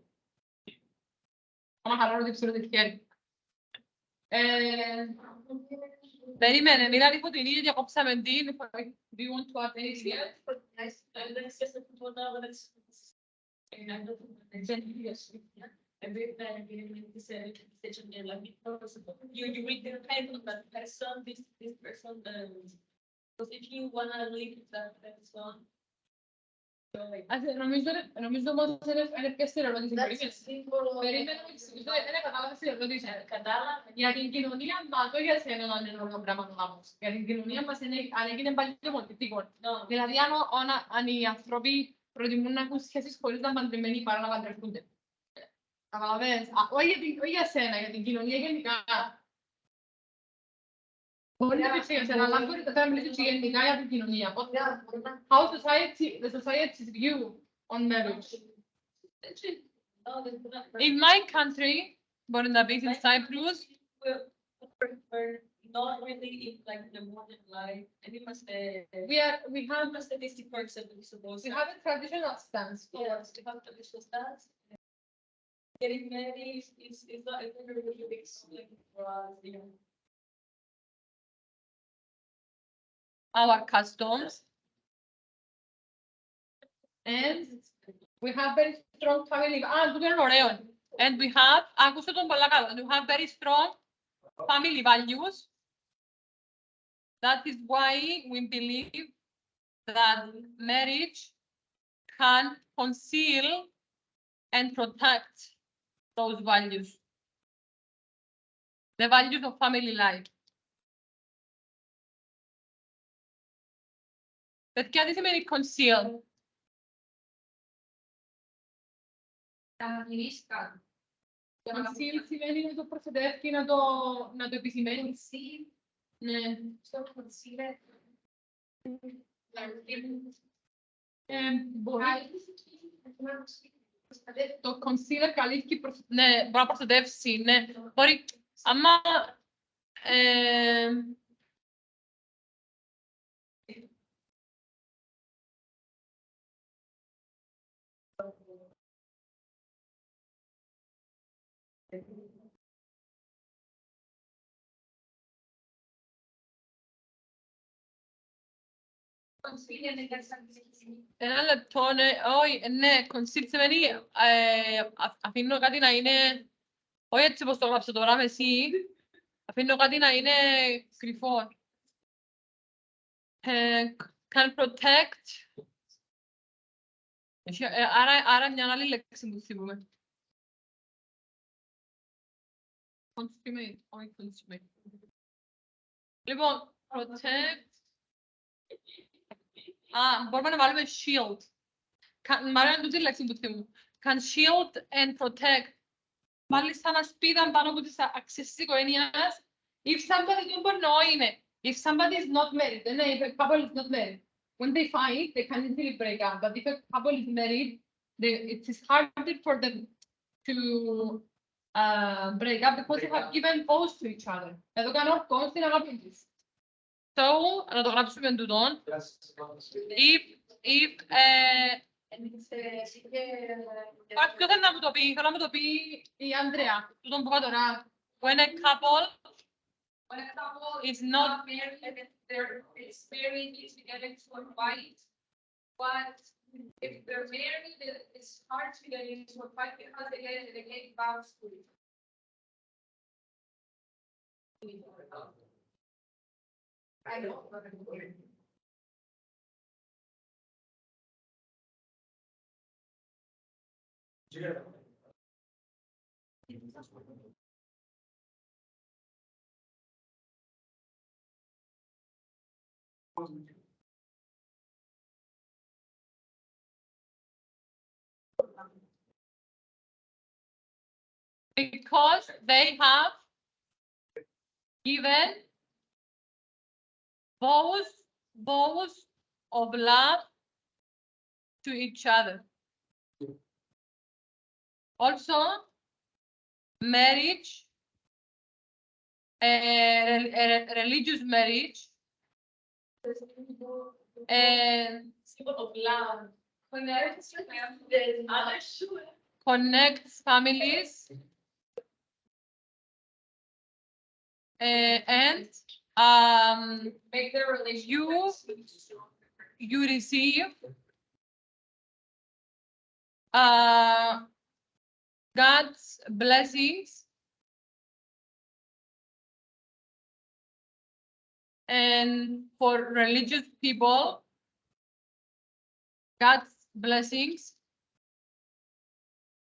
Άμα χαρά ότι ξέρω τι χέρι. Περίμενε, μίλα λίγο την ίδια, διακόψαμε την. Do you want to add anything You will depend on that person, this person, because if you wanna live with that person. Νομίζω όμως είναι πια στην ερώτηση. Περίμενε, δεν κατάλαβες την ερώτηση. Για την κοινωνία μας, όχι για σένα να είναι όλο πράγμα όμως. Για την κοινωνία μας αν έγινε πάλι δημοτικό. Δηλαδή αν οι άνθρωποι προτιμούν να έχουν σχέσεις χωρίς να παντρεμένοι παρά να παντρευτούνται. Καταλαβαίνεις. Όχι για σένα, για την κοινωνία γενικά. Μπορεί να πεις για σένα, αλλά μπορεί να μιλήσεις γενικά για την κοινωνία. How the society's view on marriage. In my country, μπορεί να πεις in Cyprus, Not really in like the modern life. I think we have a statistic person, I suppose. we have a traditional stance. Yes, we have traditional stance. Getting married is not a really big thing for us, you know. Our customs. And we have very strong family. τούτο είναι ωραίο. And we have, άκουσε τον πολλά καλά. And we have very strong family values. That is why we believe that marriage can conceal and protect those values. The values of family life. Παιδιά, τι σημαίνει conceal? Τα γυρίσεις κάτω. Conceal σημαίνει να το προστατεύει, να το επισημαίνει. Ναι. Στο concealer. Μπορεί. Το concealer καλύφθηκε, ναι, μπορεί να προστατεύσει, ναι. Μπορεί, άμα... Ένα λεπτό, ναι, όχι, ναι, conceal σημαίνει αφήνω κάτι να είναι, όχι έτσι όπως το γράψω τώρα με εσύ, αφήνω κάτι να είναι κρυφό. Can protect, άρα μια άλλη λέξη που θυμούμε. Consummate, όχι consummate. Λοιπόν, protect. Μπορούμε να βάλουμε shield. Μ' αρέσει τούτη λέξη που θυμούμε. Can shield and protect. Βάλεις σαν ασπίδα πάνω από τις αξίες της οικογένειας. If somebody, δεν μπορεί να είναι. If somebody is not married, then if a couple is not married, when they fight, they can easily break up. But if a couple is married, it is harder for them to break up because they have given oaths to each other. Εδώ κάνω ορκώς στην αγάπη της. So, να το γράψουμε τούτον. If ποιος θέλει να μου το πει, θέλω να μου το πει η Ανδρέα, τούτον που είπα τώρα. When a couple is not married and they're married together to a fight, but if they're married, it's hard to get into a fight because they get vows to it. I know. Because they have given vows of love to each other. Also, marriage, religious marriage, and symbol of love connects families and make their relationship. You receive God's blessings and for religious people, God's blessings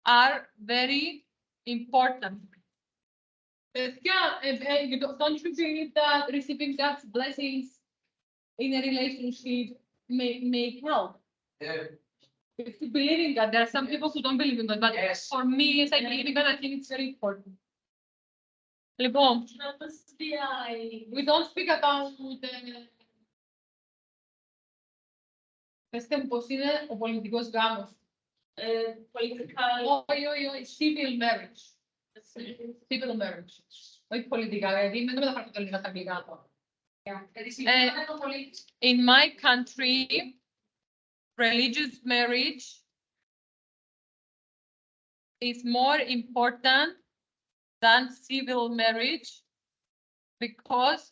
are very important. Don't you believe that receiving God's blessings in a relationship may help? Yeah. If you believe in God, there are some people who don't believe in God, but Yes. for me, as I believe in God, I think it's very important. Λοιπόν, we don't speak about the... Πεςτε μου πώς είναι ο πολιτικός γάμος. Όχι, civil marriage. Civil marriage. Όχι πολιτικά, δηλαδή με το μεταφράζω το λίγο στα αγγλικά. In my country, religious marriage is more important than civil marriage because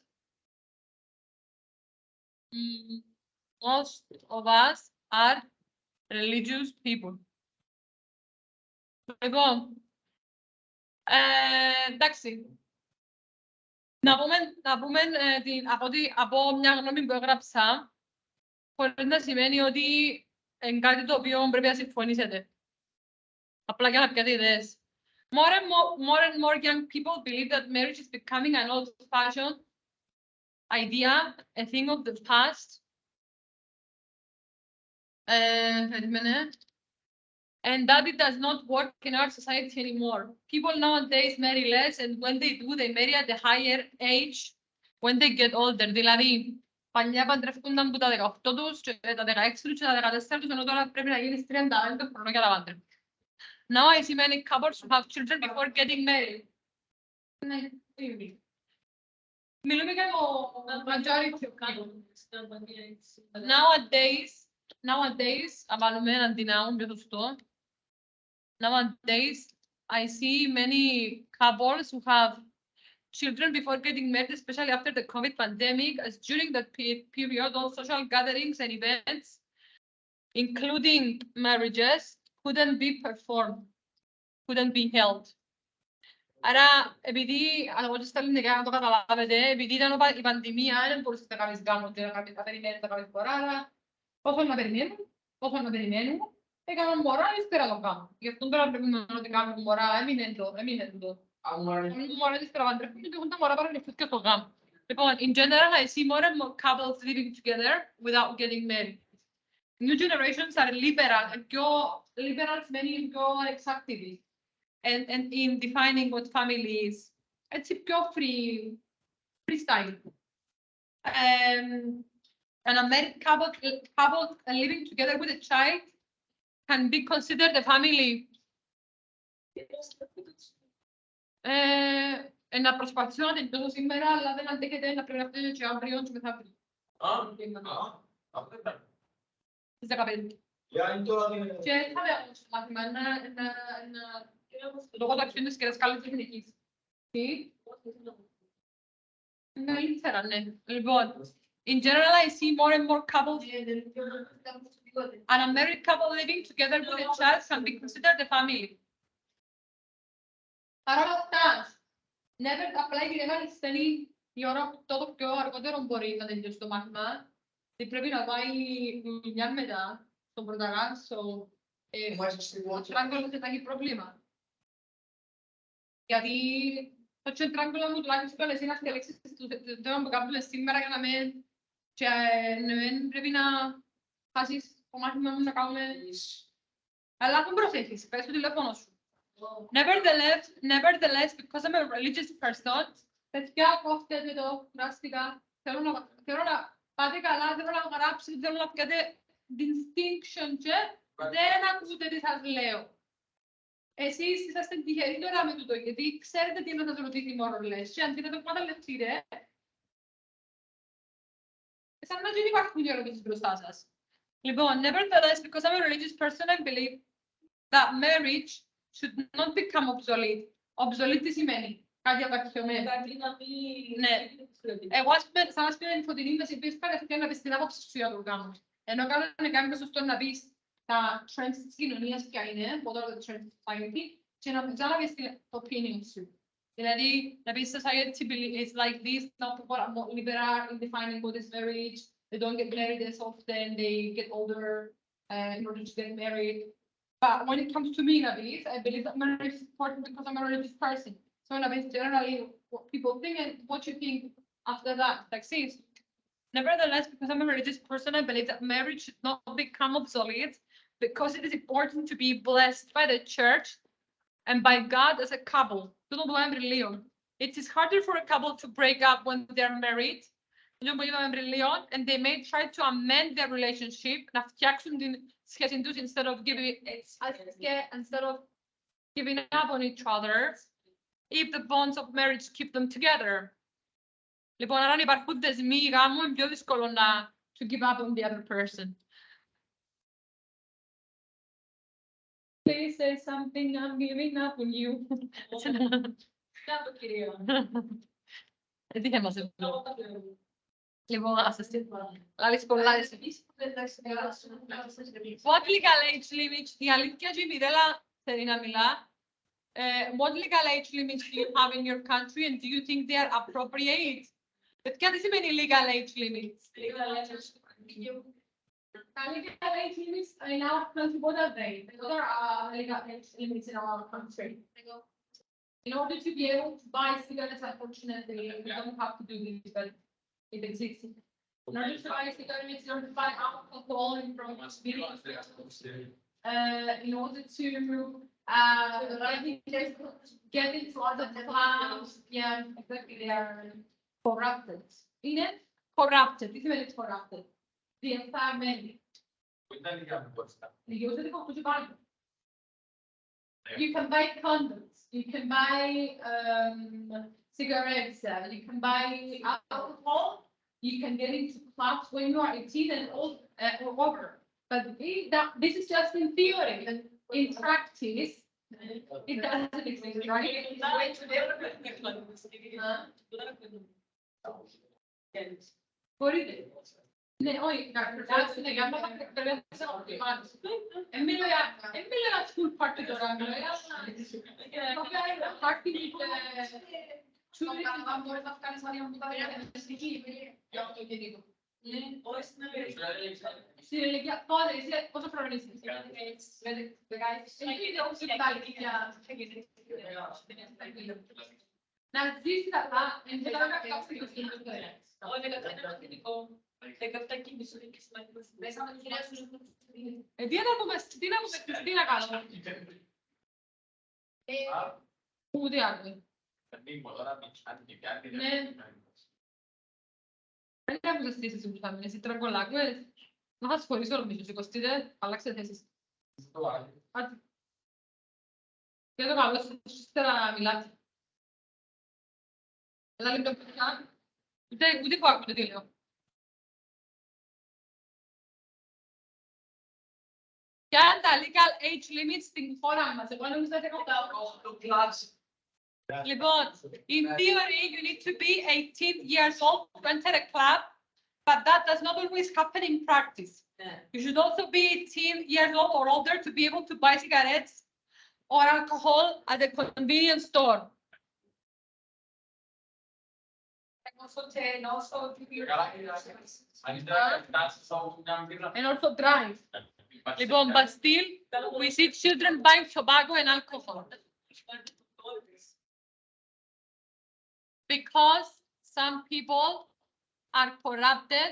most of us are religious people. Λοιπόν, εντάξει. Να πούμε από μια γνώμη που έγραψα, χωρίς να σημαίνει ότι είναι κάτι το οποίο πρέπει να συμφωνήσετε. Απλά για να πιάτε ιδέες. More and more young people believe that marriage is becoming an old-fashioned idea, a thing of the past. And that it does not work in our society anymore. People nowadays marry less, and when they do, they marry at a higher age when they get older. Δηλαδή, παλιά παντρεύκονταν από τα 18 τους, και τα 16 τους και τα 14 τους, ενώ τώρα πρέπει να γίνεις 35 χρονών για τα παντρεύκοντα. Now I see many couples who have children before getting married. Ναι, μιλούμε για το majority of couples. Nowadays, απαλούμε έναν δυνάμουν πιο σωστό. Nowadays, I see many couples who have children before getting married, especially after the COVID pandemic, as during that period, all social gatherings and events, including marriages, couldn't be performed, couldn't be held. Άρα, επειδή, αν εγώ και στα ελληνικά να το καταλάβετε, επειδή ήταν η πανδημία, δεν μπορούσες να κάνεις γάμο και να περιμένεις να κάνεις φορά, άρα όσο να περιμένουμε, έκαναν μωρά ύστερα το γάμο. Γι' αυτό τώρα πρέπει να ότι κάνουν μωρά, έμεινε το. Κάνουν μωρά ύστερα παντρεύουν και έχουν τα μωρά παραληφθούν και στο γάμο. Λοιπόν, in general, I see more and more couples living together without getting married. New generations are liberal, and liberal σημαίνει πιο exactivist. And in defining what family is, it's πιο freestyle. An unmarried couple living together with a child can be considered a family. Να προσπαθήσω να τελειώσω σήμερα, αλλά δεν αντέχετε να πρέπει να φτιάξω και αύριο και μεθαύριο. Στις 15. Και θα λέω στο μάθημα λόγω του αξιόντες και δασκάλου τεχνικής. Τι? Καλύτερα, ναι. Λοιπόν, in general, I see more and more couples. An unmarried couple living together with a child can be considered a family. Παρ' όλα αυτά, απλά η κυρία στέλνει η ώρα το πιο αργότερο μπορεί να τελειώσει το μάθημα. Και πρέπει να πάει δουλειά μετά, στον πρωταγάσο. Τράγκολο δεν θα έχει πρόβλημα. Γιατί το τράγκολο μου τουλάχιστον εσύ να στελέξεις το θέμα που κάνουμε σήμερα για να μην πρέπει να χάσεις το μάθημα μου να κάνουμε. Αλλά δεν προσέχεις, πες το τηλέφωνο σου. Nevertheless, because I'm a religious person, παιδιά, κόφτετε το δραστικά. Θέλω να πάτε καλά, θέλω να γράψετε, θέλω να πιάτε distinction και δεν ακούτε τι σας λέω. Εσείς είσαστε τυχεροί τώρα με τούτο, γιατί ξέρετε τι να σας ρωτήσει μόνο λες και αντί να το εκμεταλλευτείτε, σαν να δεν υπάρχουν οι ερωτήσεις μπροστά σας. Λοιπόν, nevertheless, because I'm a religious person, I believe that marriage should not become obsolete. Obsolete τι σημαίνει? Κάτι απαρχιωμένο. Ναι. Εγώ, σαν να σπίτι φωτεινή, με συμπείς κατευθείαν να πεις την άποψη σου για το γάμο. Ενώ κάνουμε σωστό να πεις τα trends της κοινωνίας ποια είναι, what are the trends of society, και να πεις την opinion σου. Δηλαδή, να πεις society is like this, now people are more liberal in defining what is marriage, they don't get married as often, they get older in order to get married. But when it comes to me, I believe that marriage is important because I'm a religious person. So generally what people think and what you think after that, like this. Nevertheless, because I'm a religious person, I believe that marriage should not become obsolete because it is important to be blessed by the church and by God as a couple. It is harder for a couple to break up when they're married, and they may try to amend their relationship, instead of giving up on each other, if the bonds of marriage keep them together. Λοιπόν, αν υπάρχουν δεσμοί γάμου, είναι πιο δύσκολο να to give up on the other person. Please say something, I'm giving up on you. Κάτω, κυρία. Τι θέμα σε αυτό. Λοιπόν, ας σας λάβεις πολλά εσύ. What legal age limits, η αλήθεια και η Μιρέλα θέλει να μιλά. What legal age limits do you have in your country and do you think they are appropriate? Παιδιά, τι σημαίνει legal age limits? Τα legal age limits in our country, what are they? What are legal age limits in our country? In order to be able to buy cigarettes, unfortunately, we don't have to do this, but it exists. In order to buy cigarettes, in order to buy alcohol from in order to get into other clubs, yeah, exactly, they are corrupted. Είναι corrupted. Τι σημαίνει corrupted? Διεφθαρμένοι. Δικαιούται το και πάλι. You can buy condoms, you can buy cigarettes, you can buy alcohol, you can get into clubs when you are 18 and old or over. But this is just in theory. In practice, it doesn't exist, right? Μπορείτε. Ναι, όχι, να κρατάσουν για να περάσουν οπτιμάτους. Εμίλω για school party τώρα, για party αν μπορείς να κάνεις άλλη αμφιταλιστική για το κινητό. Στην ηλικία, πότε είσαι, πόσο χρόνο είσαι? 16. Να ζήσεις καλά, εν θέλω να φτιάξεις το σκηνικό του ελέγχου. Όχι, δεν είναι κοινικό. 17 και μισό είναι σημαντικό. Μέσα με τους κυρίες τους. Τι να πούμε, Χριστίνα κάνω. Ούτε άκουε. Ναι. Δεν άκουσες τι εσύ που θα μείνεις, εσύ τραγκολάκουες. Να θα σχολήσω νομίζω, σηκωστείτε, αλλάξτε θέσεις. Και το καλό, ύστερα να μιλάτε. Ένα λεπτό παιδιά, ούτε που άκουτε τι λέω. Ποια είναι τα legal age limits στην χώρα μας? Εγώ νομίζω ότι έχω τα λοιπόν, in theory, you need to be 18 years old to enter a club, but that does not always happen in practice. You should also be 18 years old or older to be able to buy cigarettes or alcohol at a convenience store. And also drive. Λοιπόν, but still, we see children buying tobacco and alcohol. Because some people are corrupted,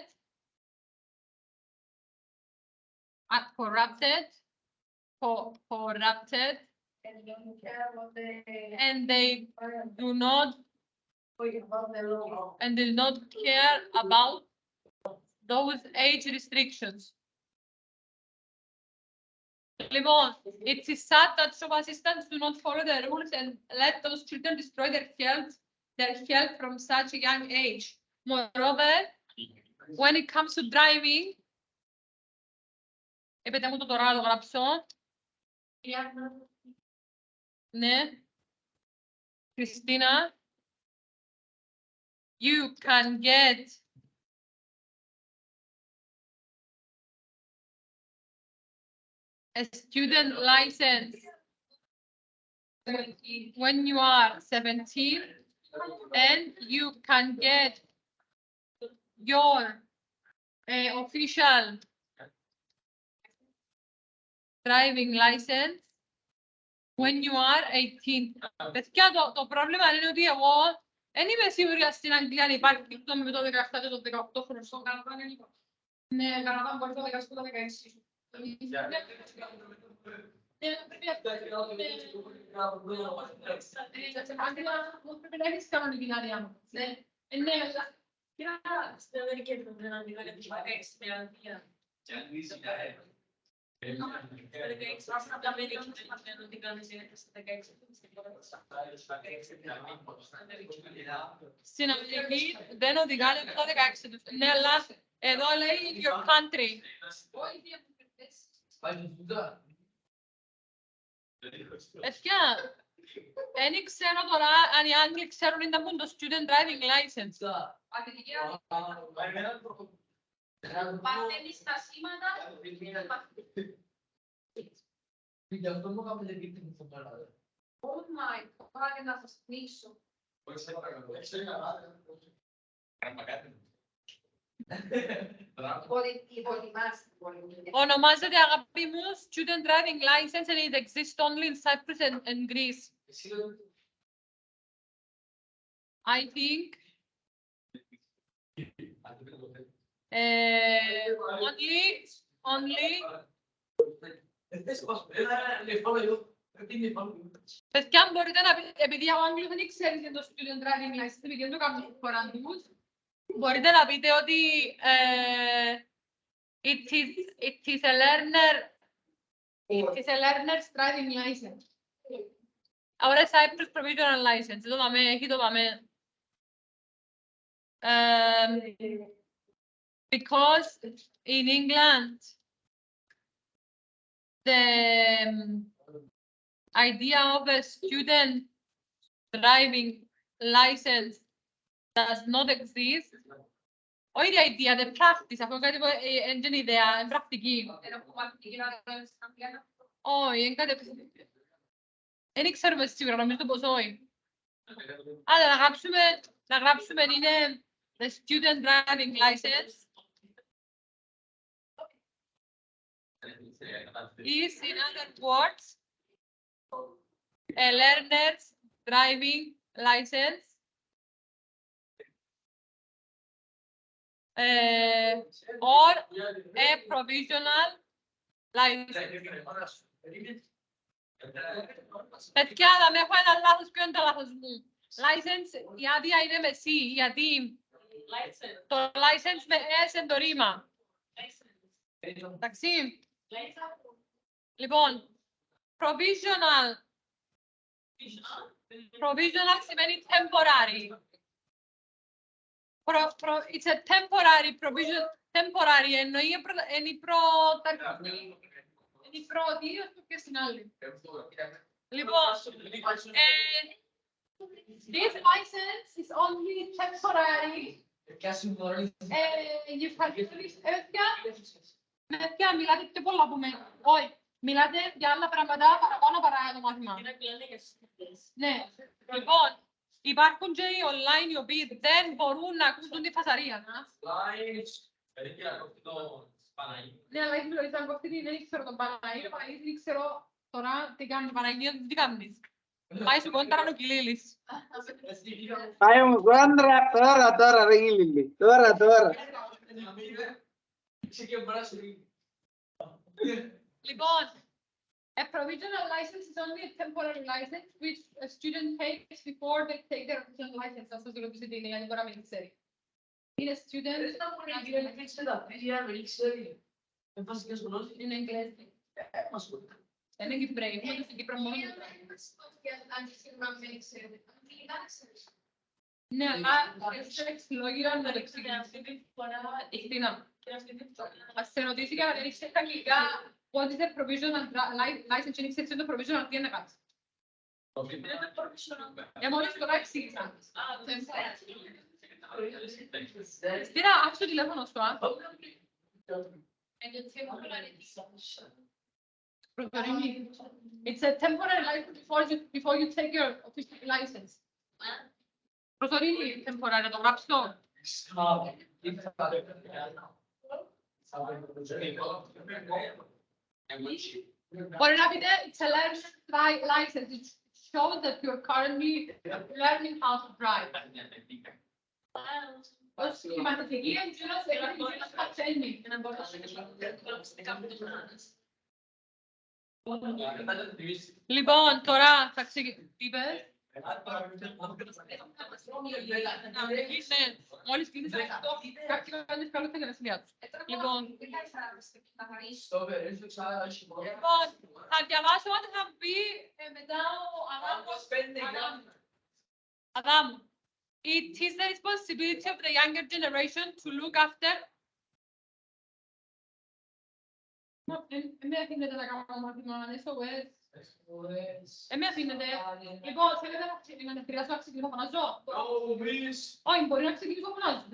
and they do not care about those age restrictions. Λοιπόν, it is sad that some assistants do not follow the rules and let those children destroy their health from such a young age. Moreover, when it comes to driving, επέτε μου το τώρα να το γράψω. Ναι. Χριστίνα, you can get a student license when you are 17, and you can get your official driving license when you are 18. Παιδιά, το πρόβλημα είναι ότι εγώ δεν είμαι σίγουρη στην Αγγλία αν υπάρχει το με το 17 και το 18 χρονών. Στο Καναδά είναι λίγο. Ναι, Καναδά μπορεί το 18 και το 16. Πρέπει να έχεις κανονική άδεια μου. Ναι, στην Αμερική έπρεπε να μιλάω για τους 16 με άδεια. Στην Αμερική δεν οδηγάνε με το 16 τους. Ναι, αλλά εδώ λέει your country. Παιδιά, Δεν ξέρω τώρα αν οι Άγγλοι ξέρουν να μπουν το student driving license. Παθαίνεις τα σήματα. Γι' αυτό μου είχαμε δει την φωτογραφία. Oh my God, και να σας πνίξω. Ονομάζεται, αγάπη μου, student driving license and it exists only in Cyprus and Greece. I think only παιδιά, μπορείτε να πείτε, επειδή ο Άγγλος δεν ξέρει για το student driving license, επειδή δεν το κάνουν φορά τους, μπορείτε να πείτε ότι it is a learner's driving license. Ahora Cyprus provisional license. Το δάμε, έχει το δάμε. Because in England, the idea of a student driving license does not exist. Όχι η idea, the practice. Αυτό κάτι που είναι την ιδέα, είναι πρακτική. Όχι, είναι κάτι. Δεν ξέρουμε σίγουρα, νομίζω πως όχι. Άρα να γράψουμε είναι the student driving license is, in other words, a learner's driving license or a provisional license. Παιδιά, θα με έχω ένα λάθος, ποιο είναι το λάθος μου. License, η άδεια είναι με C, γιατί το license με S είναι το ρήμα. Εντάξει. Λοιπόν, provisional σημαίνει temporary. It's a temporary provision. Temporary εννοεί είναι η πρώτη, ως και στην άλλη. Λοιπόν, this license is only temporary. You can use παιδιά, μιλάτε πιο πολλά από μένα. Όχι, μιλάτε για άλλα πράγματα παραπάνω παρά το μάθημα. Ναι, λοιπόν, υπάρχουν και οι online οι οποίοι δεν μπορούν να ακούσουν τη φασαρία. Ναι, αλλά έχεις μιλήσει αν κόφτει, δεν ξέρω τον Παναγί, το Παναγί δεν ξέρω τώρα τι κάνει, Παναγί, τι κάνεις. Πάει σου κόντρα ο Κιλίλης. Πάει μου κόντρα, τώρα ρε Κιλίλη, τώρα. Λοιπόν, a provisional license is only a temporary license which a student takes before they take their official license. Αυτό το ρωτήσετε τι είναι, γιατί μπορεί να μην ξέρει. Είναι student. Είναι εγγλέζικη. Είναι Κυπρέοι. Είναι στην Κύπρο μόνο. Ναι, αλλά είναι εξυλόγυρα να το εξηγήσει. Ας σε ρωτήσει και να δεν ξέρει τα αγγλικά. What is the provisional license? Δεν ξέρει το provisional τι είναι να κάνεις. Μόλις τώρα εξήγησα. Στήρα, άφησε το τηλέφωνο σου, It's a temporary license before you take your official license. Προσωρινή, temporary, να το γράψω. Μπορεί να πείτε, it's a learning license. It shows that you're currently learning how to drive. Ως η μαθητική εγγύρωση, εγγύρωση πατσένει. Λοιπόν, τώρα θα ξεκινήσουμε. Τι είπες? Μόλις κλείνεις αυτό, κάποιοι κάνεις καλό και τα συνδυά τους. Λοιπόν, θα διαβάσω ό,τι θα πει μετά ο Αδάμου. It is the responsibility of the younger generation to look after Με αφήνετε να κάνω μάθημα, SOS. Με αφήνετε. Λοιπόν, θέλετε να χρειάζομαι να ξεκινήσω φωνάζω. Όχι, μπορεί να ξεκινήσω φωνάζω.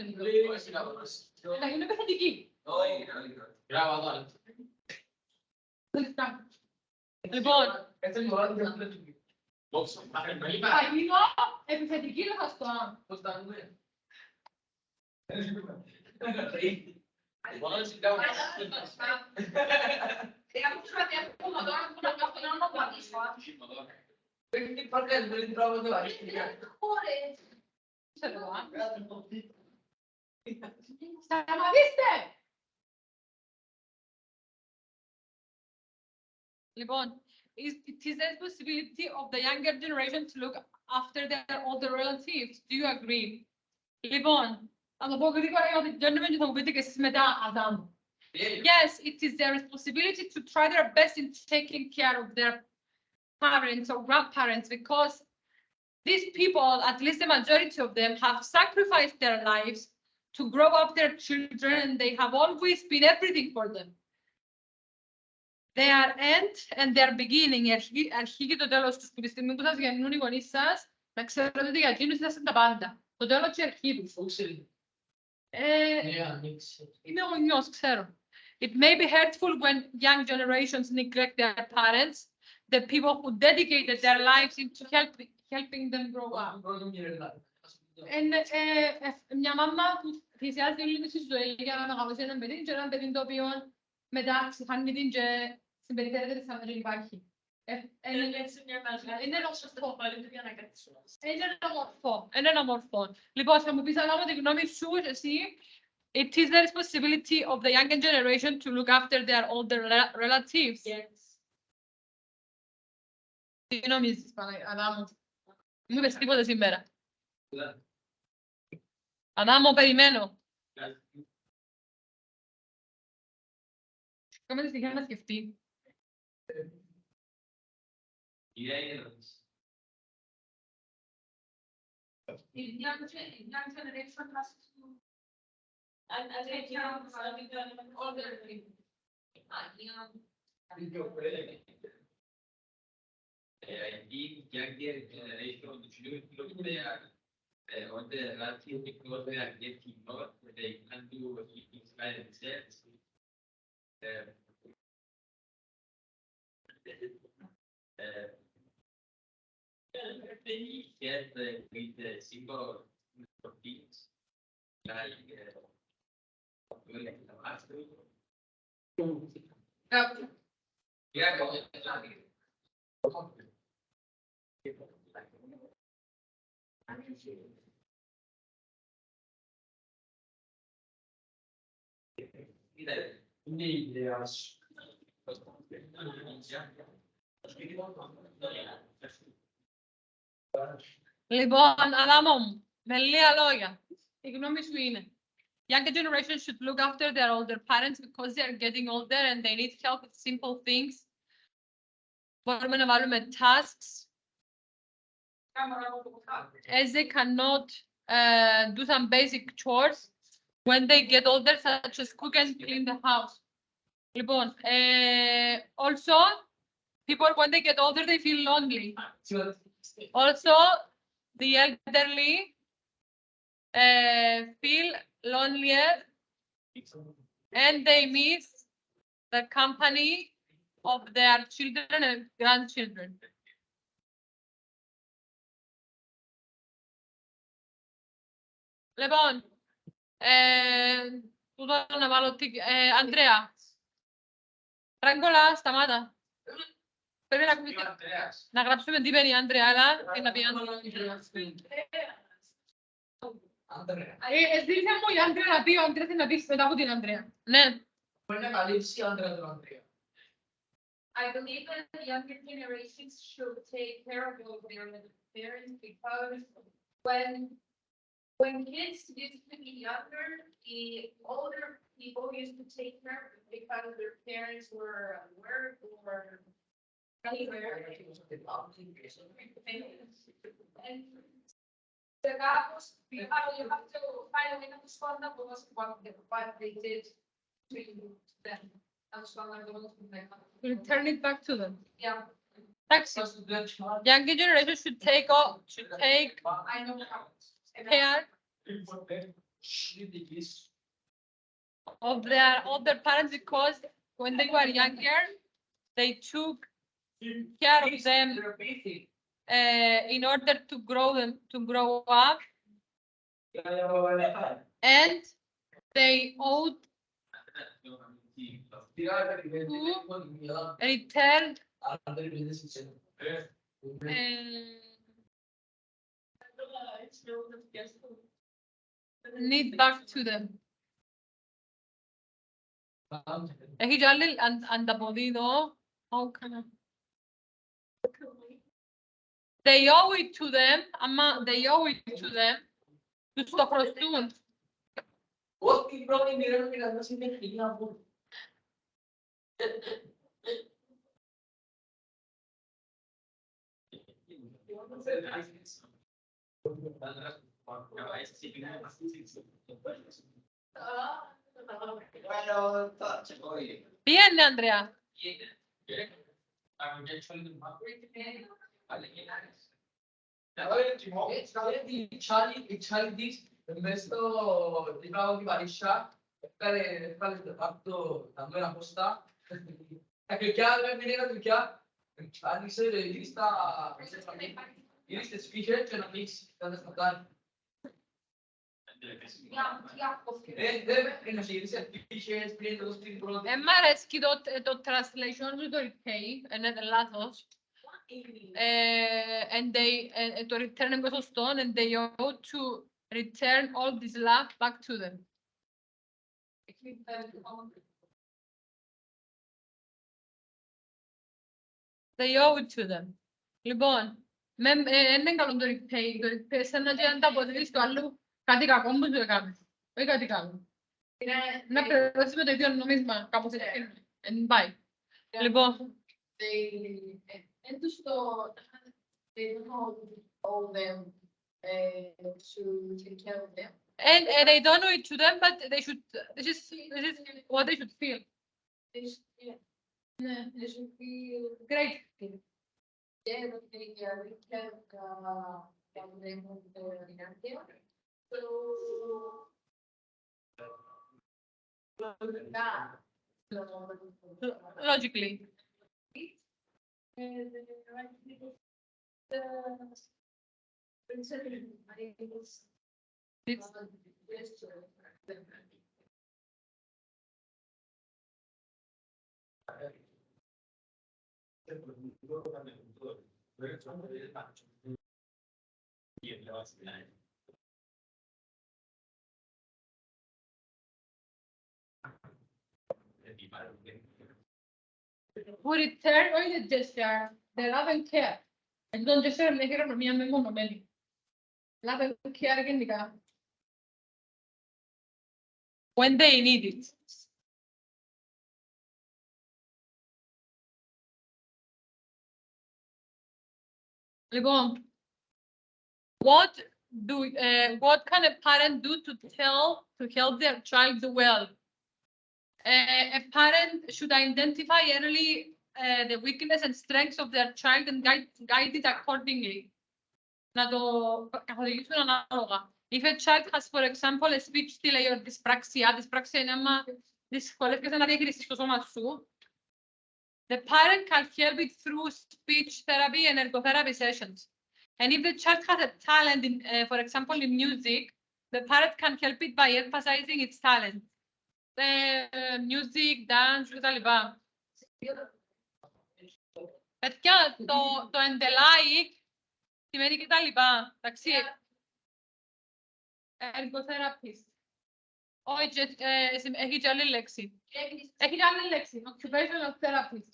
Να γίνω επιθετική. Λοιπόν, θα γίνω επιθετική λογαστό. Σταματήστε! Λοιπόν, it is the responsibility of the younger generation to look after their older relatives. Do you agree? Λοιπόν, θα το πω γρήγορα για ότι δεν θα μου πείτε και εσείς μετά, Αδάμ. Yes, it is their responsibility to try their best in taking care of their parents or grandparents because these people, at least the majority of them, have sacrificed their lives to grow up their children and they have always been everything for them. Their end and their beginning, η αρχή και το τέλος τους, που τη στιγμή που σας γεννούν οι γονείς σας, να ξέρετε ότι για εκείνους ήταν τα πάντα. Το τέλος και η αρχή τους. Είμαι γονιός, ξέρω. It may be hurtful when young generations neglect their parents, the people who dedicated their lives into helping them grow up. Μια μάμα που θυσιάζει όλη τη ζωή για να μεγαλώσει έναν παιδί και έναν παιδί το οποίο μετά ξεχάνει την και συμπεριφέρεται της σαν να δεν υπάρχει. Είναι ομορφό. Λοιπόν, θα μου πεις αλλά με τη γνώμη σου, εσύ, it is the responsibility of the younger generation to look after their older relatives. Yes. Τι νομίζεις, Αδάμου? Μου είπες τίποτα σήμερα. Αδάμου, περιμένω. Κάμε τη στοιχεία να σκεφτεί. Λοιπόν, Αδάμο μου, με λίγα λόγια, η γνώμη σου είναι younger generation should look after their older parents because they are getting older and they need help with simple things. Μπορούμε να βάλουμε tasks as they cannot do some basic chores when they get older, such as cook and clean the house. Λοιπόν, also, people when they get older, they feel lonely. Also, the elderly feel lonelier and they miss the company of their children and grandchildren. Λοιπόν, πού θέλω να βάλω Ανδρέα. Φραγκόλα, σταμάτα. Πρέπει να γράψουμε τι παίρνει η Ανδρέα, αλλά και να πει Ανδρέα. Ζήτησε μου η Ανδρέα να πει, ο Ανδρέας να πει μετά από την Ανδρέα. Ναι. Μπορεί να καλύψει η Ανδρέα τον Ανδρέα. I believe that the younger generations should take care of their parents because when kids used to be younger, the older people used to take care of them because their parents were at work or anywhere. And the couples, you have to find a way to respond to what they did to them. Return it back to them. Yeah. Εντάξει. Younger generation should take care of their parents because when they were younger, they took care of them in order to grow up, and they owed return need back to them. Έχει και άλλη ανταποδίδω. How can I? They owe it to them. They owe it to them. Τους το χρωστούν. Ό,τι πρώτη μοιραίων μοιρασμός είναι χιλιά μου. Τι είναι, Ανδρέα? Il Charlie Dix, questo di bravo di Variscia, fare fatto da noi la posta. Ecco, chiaro, vedere tu chiaro. Charlie se lista speaker, c'è una mix da ascoltare. Μ' αρέσει το translation του το retain, είναι λάθος. And to return them goes stone, and they ought to return all this love back to them. They owe it to them. Λοιπόν, είναι καλό το repay. Το repay σαν να και ανταποδίδεις το άλλο κάτι κακό που σου έκανε. Όχι κάτι καλό. Να πληρώσεις με το ίδιο νόμισμα κάπως έτσι. And bye. Λοιπόν. And to store, they don't owe them to take care of them. And they don't know it to them, but they should. This is what they should feel. They should feel Great. yeah, but they can help them with their inactive. So Logically. Who return or the gesture, the love and care. And don't gesture and negre for me and me many. Love and care γενικά. When they need it. Λοιπόν, what can a parent do to help their child do well? A parent should identify early the weakness and strengths of their child and guide it accordingly. Να το καθοδηγήσουν ανάλογα. If a child has, for example, a speech delay or dyspraxia είναι άμα δυσκολεύεσαι να διαχειριστείς το σώμα σου, the parent can help it through speech therapy and ergotherapy sessions. And if the child has a talent, for example, in music, the parent can help it by emphasizing its talent. Music, dance, κτλ. Παιδιά, το εντελάικ σημαίνει κτλ. Εντάξει. Ergotherapist. Όχι, έχει και άλλη λέξη. Έχει και άλλη λέξη. Occupational therapist.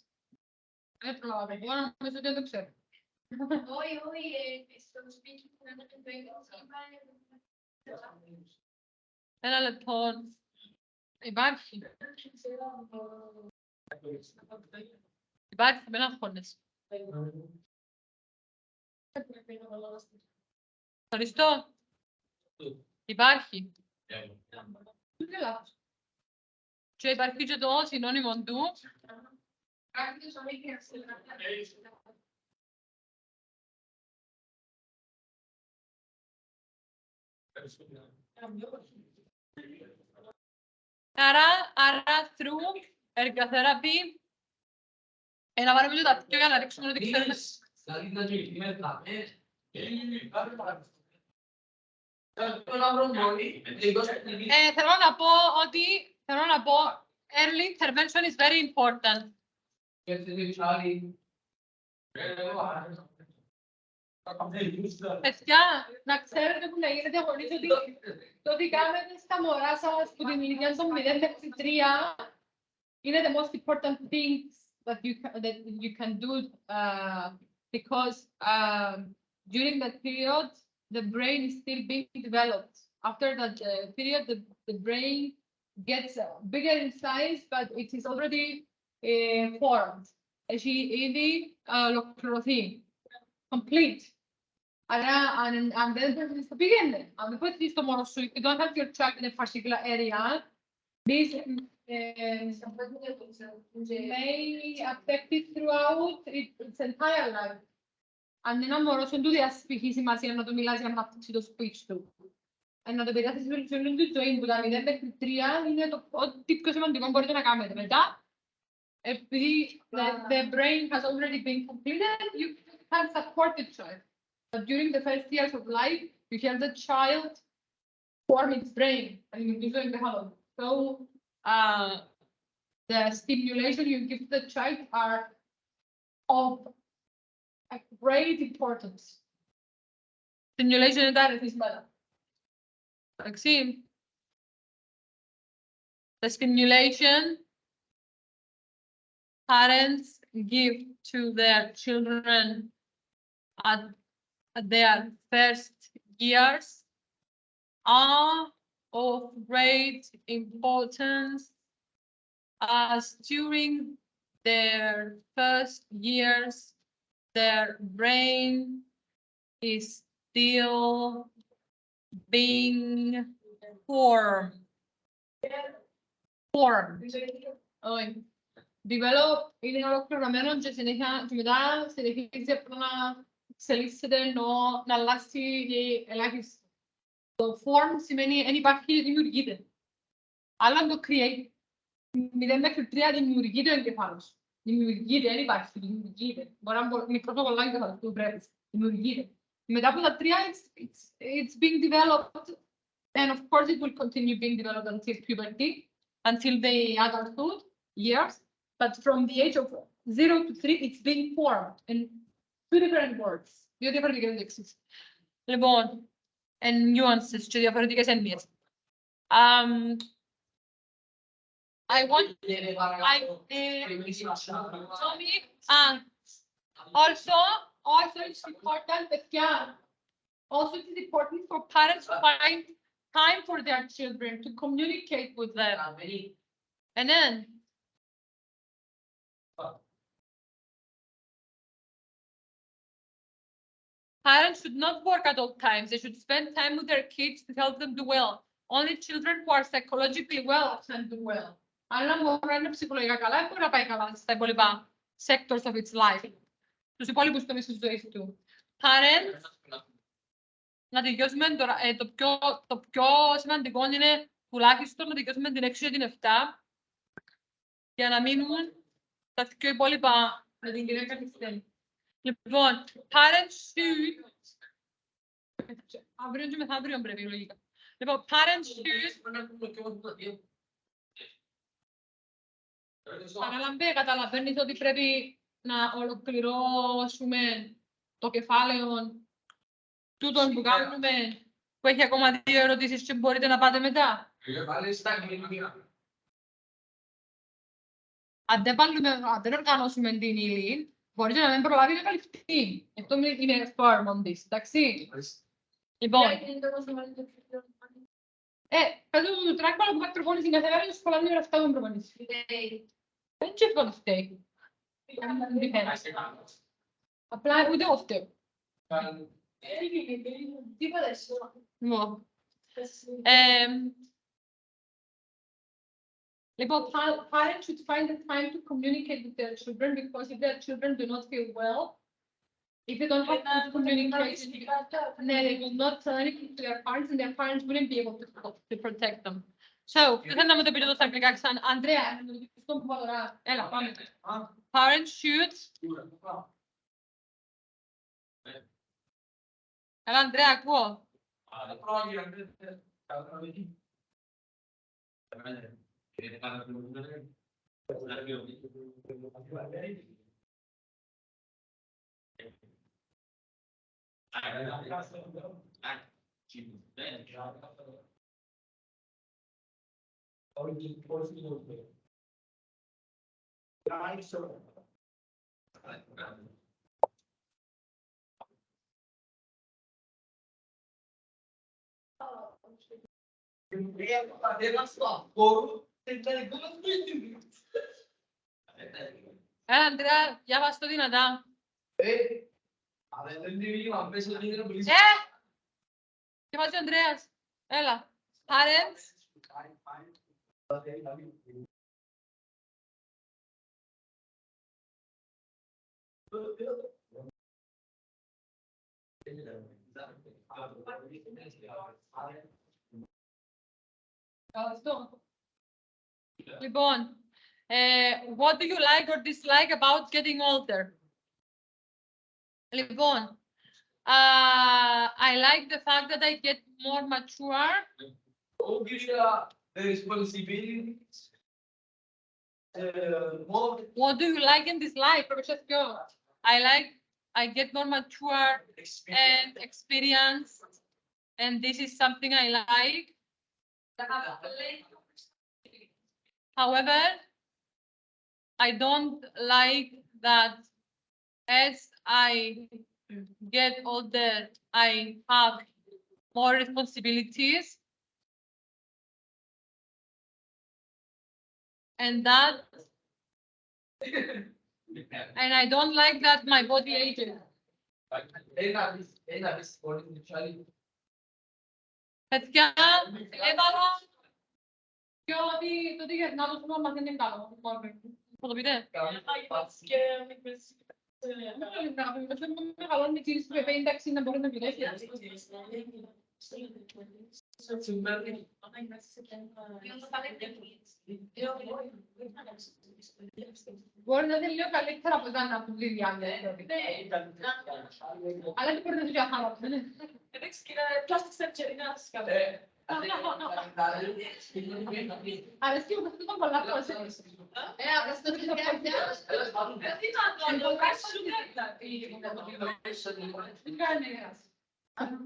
Δεν προλάβα. Εγώ νομίζω ότι δεν το ξέρω. όχι, στο σπίτι που είναι το Ένα λεπτό. Υπάρχει. Υπάρχει, δεν αγχώνεσαι. Ευχαριστώ. Υπάρχει. Είναι λάθος. Και υπάρχει και το συνώνυμο του. Άρα, through εργαθεραπή, να βάλουμε και τα πιο για να ρίξουμε ό,τι ξέρουμε. Θέλω να πω, early intervention is very important. Παιδιά, να ξέρετε που να γίνετε γονείς ότι το ότι κάνετε στα μωρά σας που την ηλικία των 0 μέχρι 3 είναι the most important things that you can do because during that period the brain is still being developed. After that period, the brain gets bigger in size, but it is already formed. Έχει ήδη ολοκληρωθεί. Complete. Αλλά αν δεν μπορείς να πήγαινε, αν δεν βοηθήσεις το μόνο σου, you don't have your child in a particular area, this may affect it throughout its entire life. Αν ένα μωρό σου δεν του διασπιχεί σημασία να του μιλάς για να αναπτύξει το speech του, να το επηρεάσεις σε όλη τη ζωή που τα 0 μέχρι 3 είναι το ό,τι πιο σημαντικό μπορείτε να κάνετε. Μετά, επειδή the brain has already been completed, you can support the child. But during the first years of life, you help the child form its brain and you do so in the hollow. So the stimulation you give to the child are of great importance. Stimulation είναι τα αριθμίσματα. Εντάξει. The stimulation parents give to their children at their first years are of great importance as during their first years their brain is still being formed. Develop είναι ολοκληρωμένο και συνέχεια και μετά συνεχίζει απλά να εξελίσσεται ενώ να αλλάξει ελάχιστα. Το form σημαίνει δεν υπάρχει, δημιουργείται. Αλλά αν το create, 0 μέχρι 3 δημιουργείται ο εγκεφάλος. Δημιουργείται, δεν υπάρχει, δημιουργείται. Μπορεί να είναι μικρό το πολλά εγκεφάλος που πρέπει. Δημιουργείται. Μετά από τα 3, it's being developed and of course it will continue being developed until puberty, until the adulthood years. But from the age of 0 to 3, it's being formed in 2 different words. Δύο διαφορετικές λέξεις. Λοιπόν, and nuances και διαφορετικές έννοιες. I want, also it's important, παιδιά, also it is important for parents to find time for their children, to communicate with them. And then, parents should not work at all times. They should spend time with their kids to help them do well. Only children who are psychologically well can do well. Αν ένα μωρό είναι ψυχολογικά καλά, μπορεί να πάει καλά στα υπόλοιπα sectors of its life. Τους υπόλοιπους τομείς της ζωής του. Parents, να τελειώσουμε τώρα, το πιο σημαντικό είναι τουλάχιστον να τελειώσουμε την 6 και την 7 για να μείνουν τα πιο υπόλοιπα με την κυρία Καλυστέλη. Λοιπόν, parents should... Αύριο και μεθαύριο πρέπει, λογικά. Λοιπόν, parents should... Παραλαμπέ, καταλαβαίνεις ότι πρέπει να ολοκληρώσουμε το κεφάλαιο τούτων που κάνουμε, που έχει ακόμα 2 ερωτήσεις και μπορείτε να πάτε μετά. Αν δεν οργανώσουμε την ύλη, μπορείτε να μην προλάβει να καλυφθεί. Αυτό είναι firm on this, εντάξει. Λοιπόν, πέτω το τράκπαλο που πάει προπόνηση κάθε μέρα και σχολάνε ώρα αυτά που προπονήσει. Δεν και εύκολο φταίει. Απλά ούτε εγώ φταίω. Λοιπόν, parents should find the time to communicate with their children because if their children do not feel well, if they don't have good communication, then they will not tell anything to their parents and their parents wouldn't be able to protect them. So, ποιος να μου το πει το στα αγγλικά ξανά. Ανδρέα, αυτό που πάω τώρα. Έλα, πάμε. Parents should. Έλα, Ανδρέα, ακούω. Ανδρέα, διάβασε το δυνατά. Διαβάζει ο Ανδρέας. Έλα. Parents. Λοιπόν, what do you like or dislike about getting older? Λοιπόν, I like the fact that I get more mature. The responsibilities. What do you like and dislike? Just go. I get more mature and experienced, and this is something I like. However, I don't like that as I get older, I have more responsibilities. And I don't like that my body ages. Παιδιά, έβαλα και ότι το τι γερνά το σώμα μας δεν είναι καλό. Θα το πείτε. Μεγαλώνει η κίνηση του ΕΠ, εντάξει, να μπορεί να επιλέξει. Μπορεί να είναι λίγο καλύτερα από εσένα να πουλεί διάμεση. Αλλά δεν μπορεί να είναι διαχάραψε. Εντάξει, κύριε, plastic surgery να σκάβει. Αρέσκει μου αυτό το πολλά cosa. Αυτό είναι το παιδιά. Δεν ήταν το πράσινο. Δεν κάνει νέας.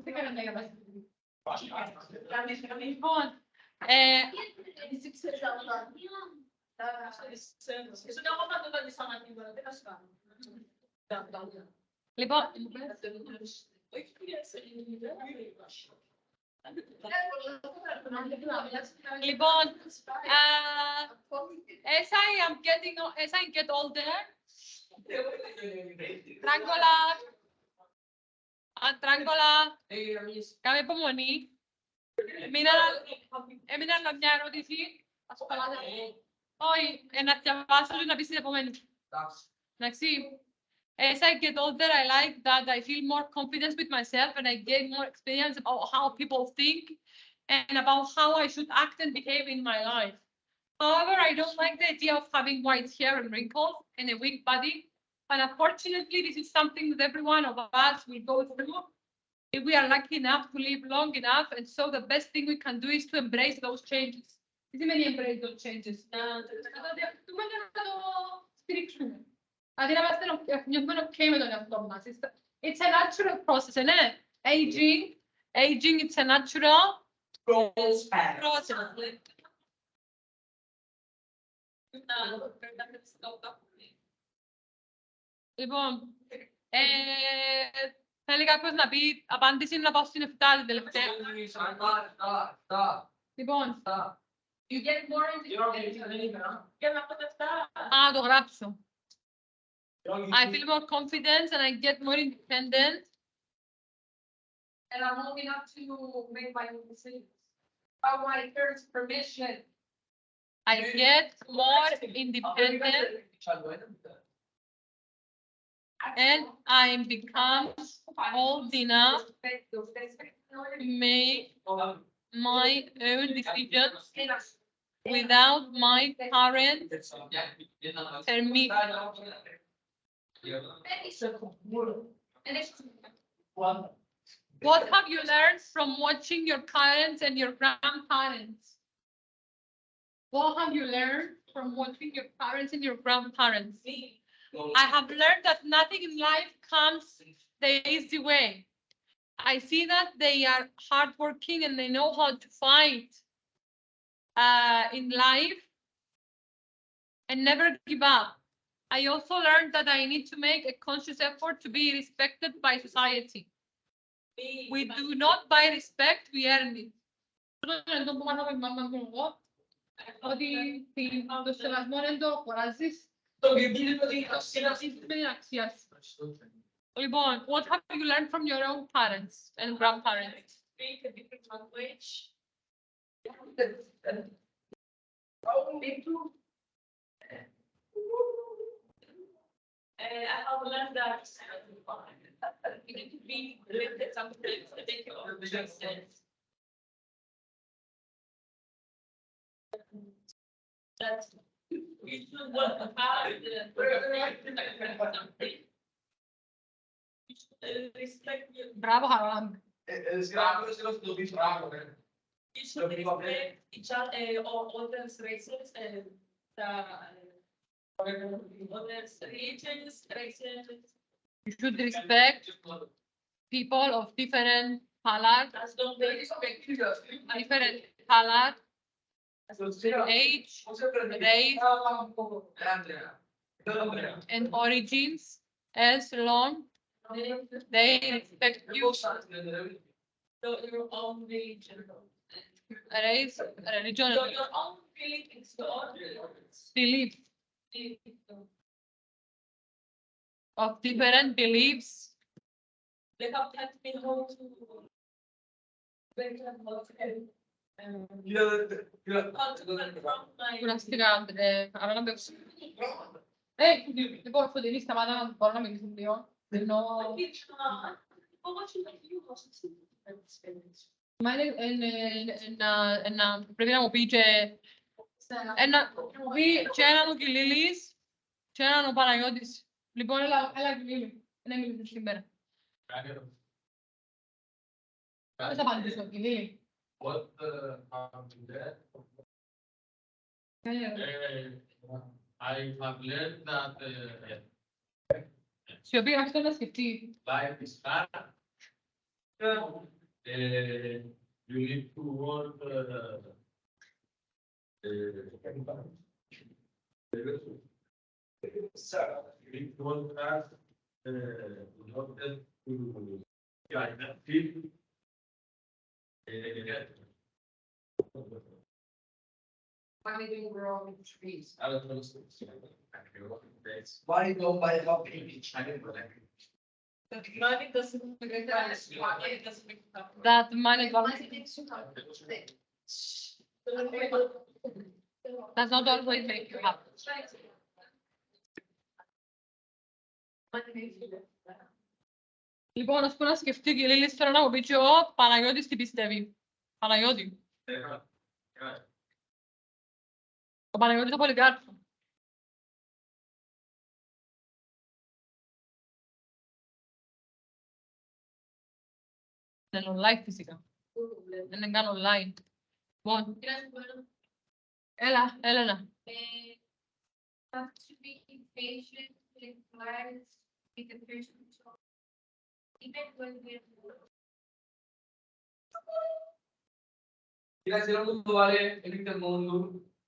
Δεν κάνει νέας. Λοιπόν, λοιπόν, λοιπόν, as I get older, Τράγγολα, κάμε υπομονή. Έμεινα άλλο μια ερώτηση. Όχι, να διαβάσω και να πεις την επόμενη. Εντάξει. As I get older, I like that I feel more confidence with myself and I gain more experience about how people think and about how I should act and behave in my life. However, I don't like the idea of having white hair and wrinkles and a weak body. And unfortunately, this is something that every one of us will go through if we are lucky enough to live long enough. And so the best thing we can do is to embrace those changes. Τι σημαίνει embrace those changes? Να το δεχτούμε και να το στηρίξουμε. Δηλαδή να νιώθουμε ok με τον εαυτό μας. It's a natural process, ναι. Aging, it's a natural process. Λοιπόν, θέλει κάποιος να πει απάντηση να πάω στην 7 την τελευταία. Λοιπόν, you get more το γράψω. I feel more confidence and I get more independent. And I'm old enough to make my own decisions. By my parents' permission. I get more independent and I become old enough to make my own decisions without my parents' permission. What have you learned from watching your parents and your grandparents? What have you learned from watching your parents and your grandparents? I have learned that nothing in life comes the easy way. I see that they are hardworking and they know how to fight in life and never give up. I also learned that I need to make a conscious effort to be respected by society. We do not buy respect, we earn it. Ότι το σεβασμό δεν το αγοράζεις. Δεν αξιάς. Λοιπόν, what have you learned from your own parents and grandparents? Speak a different language. I have learned that you need to be limited sometimes to make your own choices. That you should work hard something. You should respect your. Bravo, Harold. You should respect each other or others' races and others' religions, races. You should respect people of different color, As long as they respect you. different color, age, race, and origins, as long they respect you, Your own religion. race, religion, Your own feelings, your own belief, of different beliefs. They have taught me how to confront my. Κουραστικά, αλλά να μπέξω. Λοιπόν, Φωτεινή, σταμάτα να μπορώ να μιλήσω λίγο. Ενώ... Μα πρέπει να μου πει και... Να μου πει και έναν ο Κιλίλης και έναν ο Παναγιώτης. Λοιπόν, έλα Κιλίλη, δεν μιλήσεις σήμερα. Δεν θα απαντήσω, Κιλίλη. I have learned that Σιωπή, αυτό να σκεφτεί. life is hard. You need to work. You need to work hard in order to achieve. Money grow in trees. Why don't buy a baby? Money doesn't make happiness. Money doesn't make happiness. That money does not always make you happy. Λοιπόν, ας πούμε να σκεφτεί και η Λίλης τώρα να μου πει και ο Παναγιώτης τι πιστεύει. Παναγιώτη. Ο Παναγιώτης ο Πολυκάρπου. Είναι online φυσικά. Δεν κάνω online. Λοιπόν, έλα, Έλενα. Have to be patient with clients, with the person. Even when we're.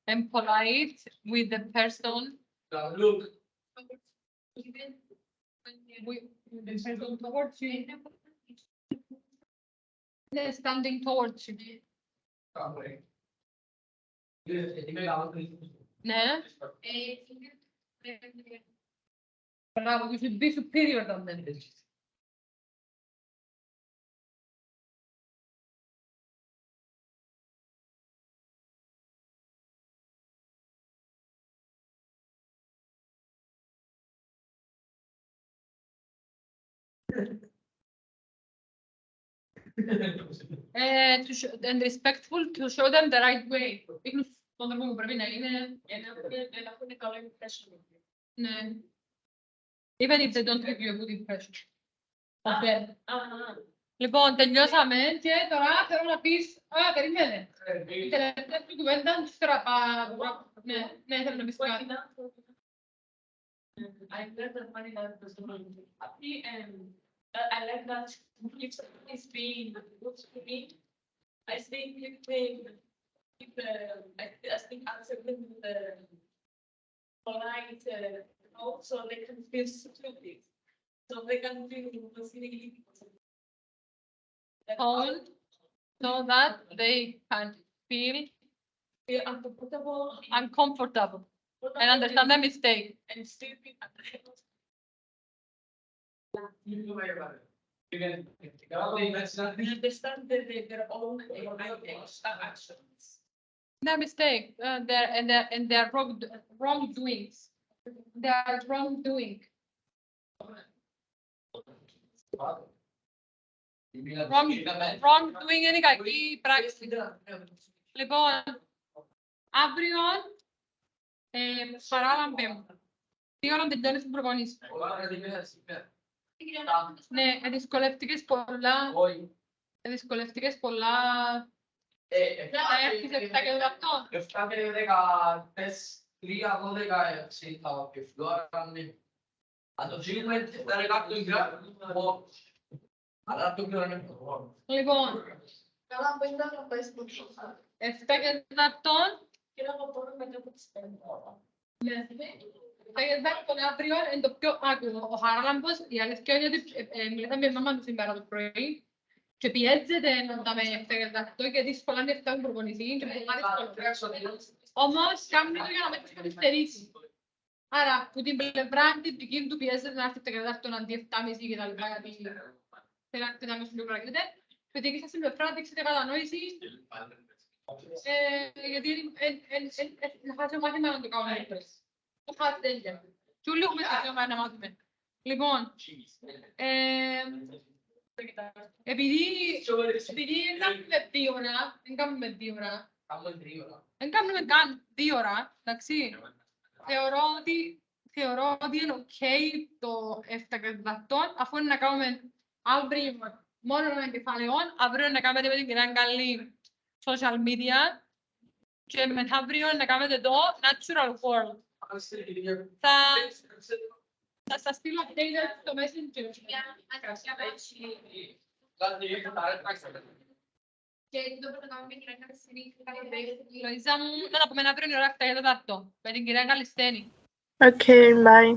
I'm polite with the person. Look, Even when With the person towards you. They're standing towards you. Ναι. Bravo, you should be superior than them. And respectful to show them the right way. Δείχνουν τον τρόπο που πρέπει να είναι. να έχουν καλό impression. Ναι. Even if they don't give you a good impression. Okay. Λοιπόν, τελειώσαμε και τώρα θέλω να πεις... περίμενε. Η τελευταία του κουβέντα, τώρα ναι, θέλω να πεις κάτι. I read that money that was happy and I like that if someone is being good to me, I think I think answer them with the polite so they can feel supported. So they can feel facility. So that they can feel uncomfortable and understand the mistake. And still be understand their own actions. Their mistake, their wrongdoings. Their wrongdoing. Wrongdoing είναι κακή πράξη. Λοιπόν, αύριο παράλαμπε μου. Τι ώρα τελειώνεις την προπονήση. Ναι, δυσκολεύτηκες πολλά. Δυσκολεύτηκες πολλά. Θα έρθεις 7 και 8. 7 και 13-12 θα πιεφτώ. Αν το τσίγουμε θα είναι κάποιο γράφο. Αλλά το πιο είναι. Λοιπόν, 7 και 4. Και να μπορούμε μετά από τις 5 ώρα. Ναι. τον αύριο είναι το πιο άκουρο. Ο Χαράλαμπος, η αλήθεια είναι ότι μιλήσαμε με μάμα του σήμερα το πρωί και πιέζεται να τα με εφταγεταχτώ και δύσκολα είναι εφτάγουν προπονηθεί και πολλά δύσκολα. Όμως, κάνουν το για να με τις καθυστερήσει. Άρα, που την πλευρά την δική του πιέζεται να έρθει εφταγεταχτώ αντί 7,5 και τα λοιπά, γιατί θέλετε να με σου λίγο ραγγείτε. Και ότι εκεί στην πλευρά δείξετε κατανόηση, γιατί να χάσει μάθημα να το κάνουν έντρες. Το χάσει τέλεια. Και όλοι έχουμε χάσει να μάθουμε. Λοιπόν, επειδή δεν κάνουμε 2 ώρα, δεν κάνουμε 2 ώρα, δεν κάνουμε καν 2 ώρα, εντάξει, θεωρώ ότι είναι ok το 7 αφού είναι να κάνουμε αύριο μόνο έναν κεφαλαιόν, αύριο να κάνετε με την κυρία καλή social media και μεθαύριο να κάνετε το natural world. Θα σας στείλω update στο Messenger. Και το πρώτο κάνουμε με την κυρία Καλιστένη. Λοίζα μου, να τα πούμε αύριο η ώρα 7 για το τάρτο. Με την κυρία Καλιστένη. Okay, bye.